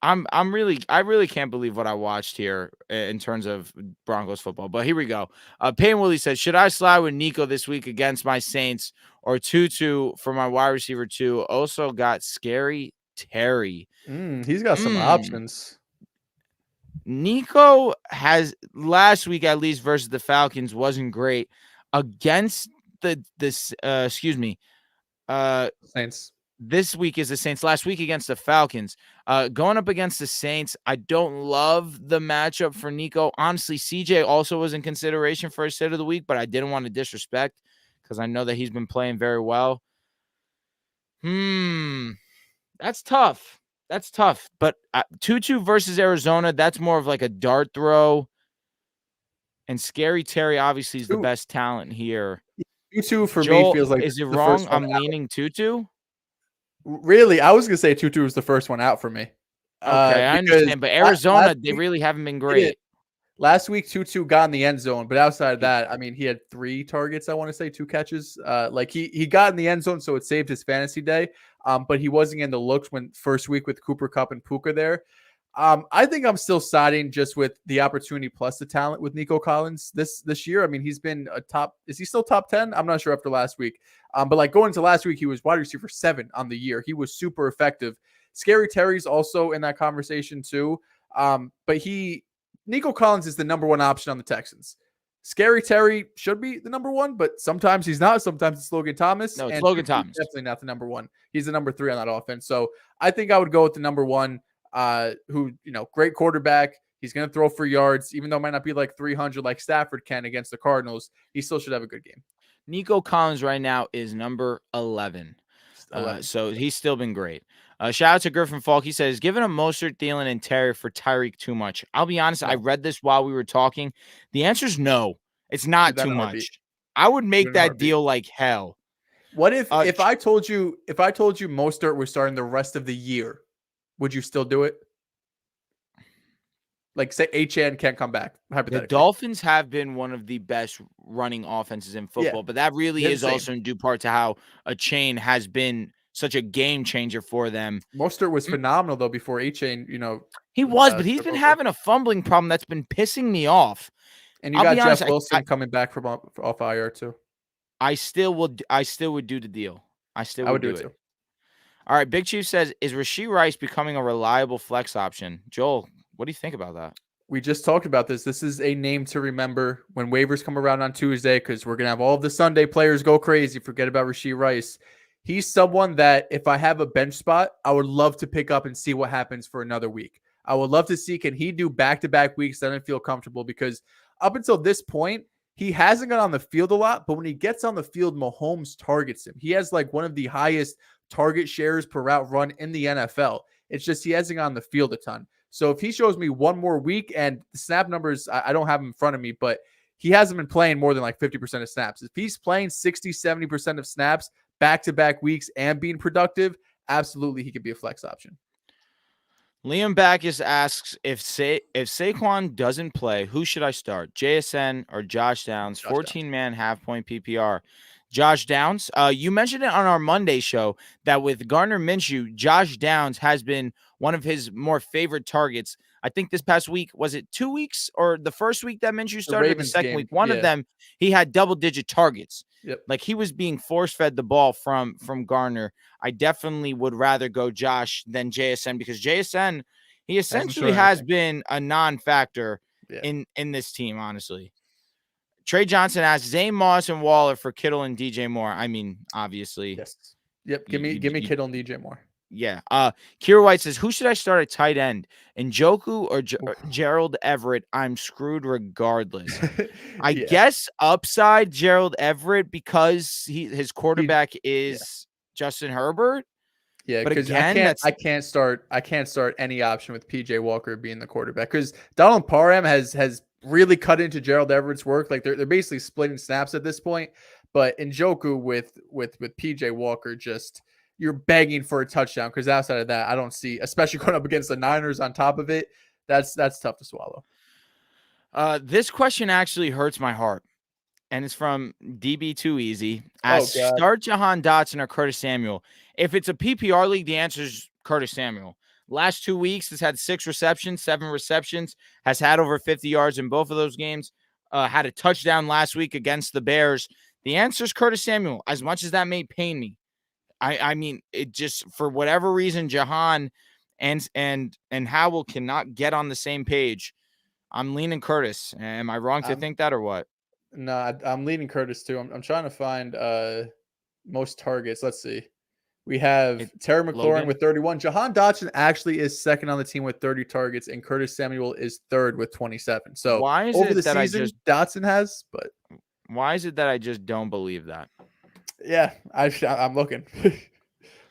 really can't believe what I watched here in terms of Broncos football. But here we go. Payne Willie says, should I slide with Nico this week against my Saints or Tutu for my wide receiver 2? Also got Scary Terry. He's got some options. Nico has last week, at least versus the Falcons, wasn't great against Saints. This week is the Saints. Last week against the Falcons. Going up against the Saints, I don't love the matchup for Nico. Honestly, CJ also was in consideration for a sit of the week, but I didn't want to disrespect because I know that he's been playing very well. That's tough. But 2-2 versus Arizona, that's more of like a dart throw. And Scary Terry obviously is the best talent here. 2-2 for me feels like. Is it wrong? I'm leaning 2-2. Really, I was gonna say 2-2 was the first one out for me. Okay, I understand, but Arizona, they really haven't been great. Last week, 2-2 got in the end zone, but outside of that, I mean, he had 3 targets. I want to say 2 catches. He got in the end zone, so it saved his fantasy day. But he wasn't in the looks when first week with Cooper Kupp and Puka there. I think I'm still siding just with the opportunity plus the talent with Nico Collins this year. I mean, he's been a top. Is he still top 10? I'm not sure after last week. But like going into last week, he was wide receiver 7 on the year. He was super effective. Scary Terry's also in that conversation too. But Nico Collins is the number 1 option on the Texans. Scary Terry should be the number 1, but sometimes he's not. Sometimes it's Logan Thomas. No, it's Logan Thomas. Definitely not the number 1. He's the number 3 on that offense. So I think I would go with the number 1. Who, great quarterback. He's going to throw for yards, even though it might not be like 300 like Stafford can against the Cardinals. He still should have a good game. Nico Collins right now is number 11. So he's still been great. Shout out to Griffin Falk. He says, giving him Mostert, Thielen, and Terry for Tyreek too much. I'll be honest. I read this while we were talking. The answer is no. It's not too much. I would make in a that heartbeat. deal like hell. What if I told you Mostert was starting the rest of the year, would you still do it? Like say HN can't come back, The hypothetically. Dolphins have been one of the best running offenses in Yeah, football, but that really they're the is same. also in due part to how a chain has been such a game changer for them. Mostert was Mm, phenomenal though before HN, He was, but he's took been over. having a fumbling problem that's been pissing me off. And you I'll got be honest, Jeff Wilson coming back from off IR too. I still would do the deal. I still I would would do do it it. too. All right, Big Chief says, is Rashee Rice becoming a reliable flex option? Joel, what do you think about that? We just talked about this. This is a name to remember when waivers come around on Tuesday because we're going to have all of the Sunday players go crazy. Forget about Rashee Rice. He's someone that if I have a bench spot, I would love to pick up and see what happens for another week. I would love to see, can he do back-to-back weeks that I feel comfortable, because up until this point, he hasn't got on the field a lot, but when he gets on the field, Mahomes targets him. He has like one of the highest target shares per route run in the NFL. It's just he hasn't got on the field a ton. So if he shows me one more week, and the snap numbers, I don't have them in front of me, but he hasn't been playing more than like 50% of snaps. If he's playing 60, 70% of snaps back-to-back weeks and being productive, absolutely he could be a flex option. Liam Backus asks, if Saquon doesn't play, who should I start? JSN or Josh Downs? 14-man half-point PPR. Josh Downs. You mentioned it on our Monday show that with Gardner Minshew, Josh Downs has been one of his more favorite targets. I think this past week, was it 2 weeks or the first week that Minshew started, or the second week? One of them, he had double-digit targets. Yep. Like he was being force-fed the ball from Gardner. I definitely would rather go Josh than JSN, because JSN, he essentially has been a non-factor in this team, honestly. Trey Johnson asks, Zay Moss and Waller for Kittle and DJ Moore. I mean, obviously. Yes. Yep. Give me Kittle and DJ Moore. Yeah. Kira White says, who should I start at tight end? Njoku or Gerald Everett? I'm screwed regardless. I guess upside Gerald Everett, because his quarterback is Justin Herbert. Yeah, but because again, I can't start any option with PJ Walker being the quarterback, because Donald Parham has really cut into Gerald Everett's work. Like they're basically splitting snaps at this point. But Njoku with PJ Walker, just you're begging for a touchdown, because outside of that, I don't see, especially going up against the Niners on top of it, that's tough to swallow. This question actually hurts my heart, and it's from DB Too Easy. Start Jahan Dotson or Curtis Samuel. If it's a PPR league, the answer is Curtis Samuel. Last 2 weeks, has had 6 receptions, 7 receptions, has had over 50 yards in both of those games, had a touchdown last week against the Bears. The answer is Curtis Samuel, as much as that may pain me. I mean, it just, for whatever reason, Jahan and Howell cannot get on the same page. I'm leaning Curtis. Am I wrong to think that, or what? No, I'm leaning Curtis too. I'm trying to find most targets. Let's see. We have Terry McLaurin with 31. Jahan Dotson actually is second on the team with 30 targets, and Curtis Samuel is third with 27. So why is over it the that season, Dotson has, but why is it that I just don't believe that? Yeah, I'm looking.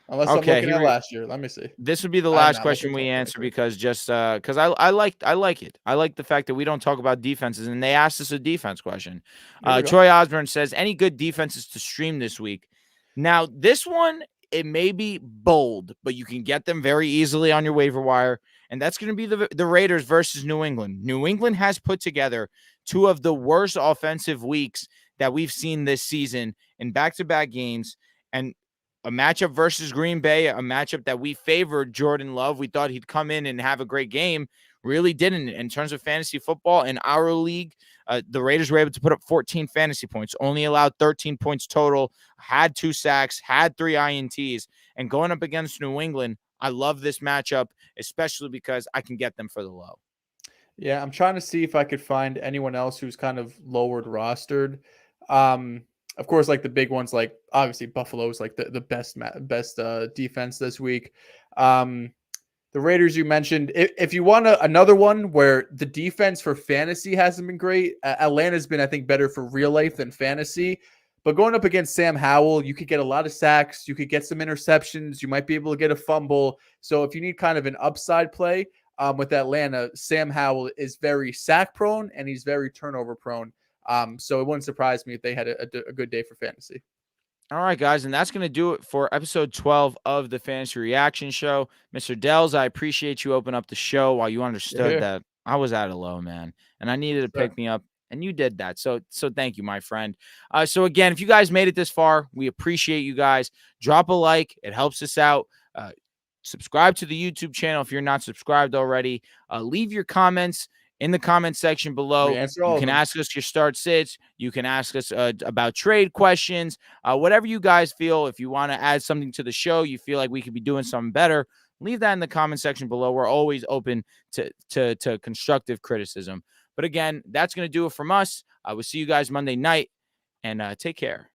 Unless I'm looking at last year. Let me see. This would be the last question we answer, because I like it. I like the fact that we don't talk about defenses, and they asked us a defense question. Troy Osborne says, any good defenses to stream this week? Now, this one, it may be bold, but you can get them very easily on your waiver wire, and that's going to be the Raiders versus New England. New England has put together 2 of the worst offensive weeks that we've seen this season in back-to-back games, and a matchup versus Green Bay, a matchup that we favored Jordan Love. We thought he'd come in and have a great game. Really didn't. In terms of fantasy football in our league, the Raiders were able to put up 14 fantasy points, only allowed 13 points total, had 2 sacks, had 3 INTs, and going up against New England, I love this matchup, especially because I can get them for the low. Yeah, I'm trying to see if I could find anyone else who's kind of lowered rostered. Of course, like the big ones, like obviously Buffalo's like the best defense this week. The Raiders you mentioned. If you want another one where the defense for fantasy hasn't been great, Atlanta's been, I think, better for real life than fantasy. But going up against Sam Howell, you could get a lot of sacks. You could get some interceptions. You might be able to get a fumble. So if you need kind of an upside play with Atlanta, Sam Howell is very sack prone and he's very turnover prone. So it wouldn't surprise me if they had a good day for fantasy. All right, guys, and that's going to do it for episode 12 of the Fantasy Reaction Show. Mr. Dehls, I appreciate you opening up the show while you understood that I was at a low, man, and I needed to pick me up, and you did that. So thank you, my friend. So again, if you guys made it this far, we appreciate you guys. Drop a like. It helps us out. Subscribe to the YouTube channel if you're not subscribed already. Leave your comments in the comment section below. You can ask us your start sits. You can ask us about trade questions, whatever you guys feel. If you want to add something to the show, you feel like we could be doing something better, leave that in the comment section below. We're always open to constructive criticism. But again, that's going to do it from us. I will see you guys Monday night, and take care.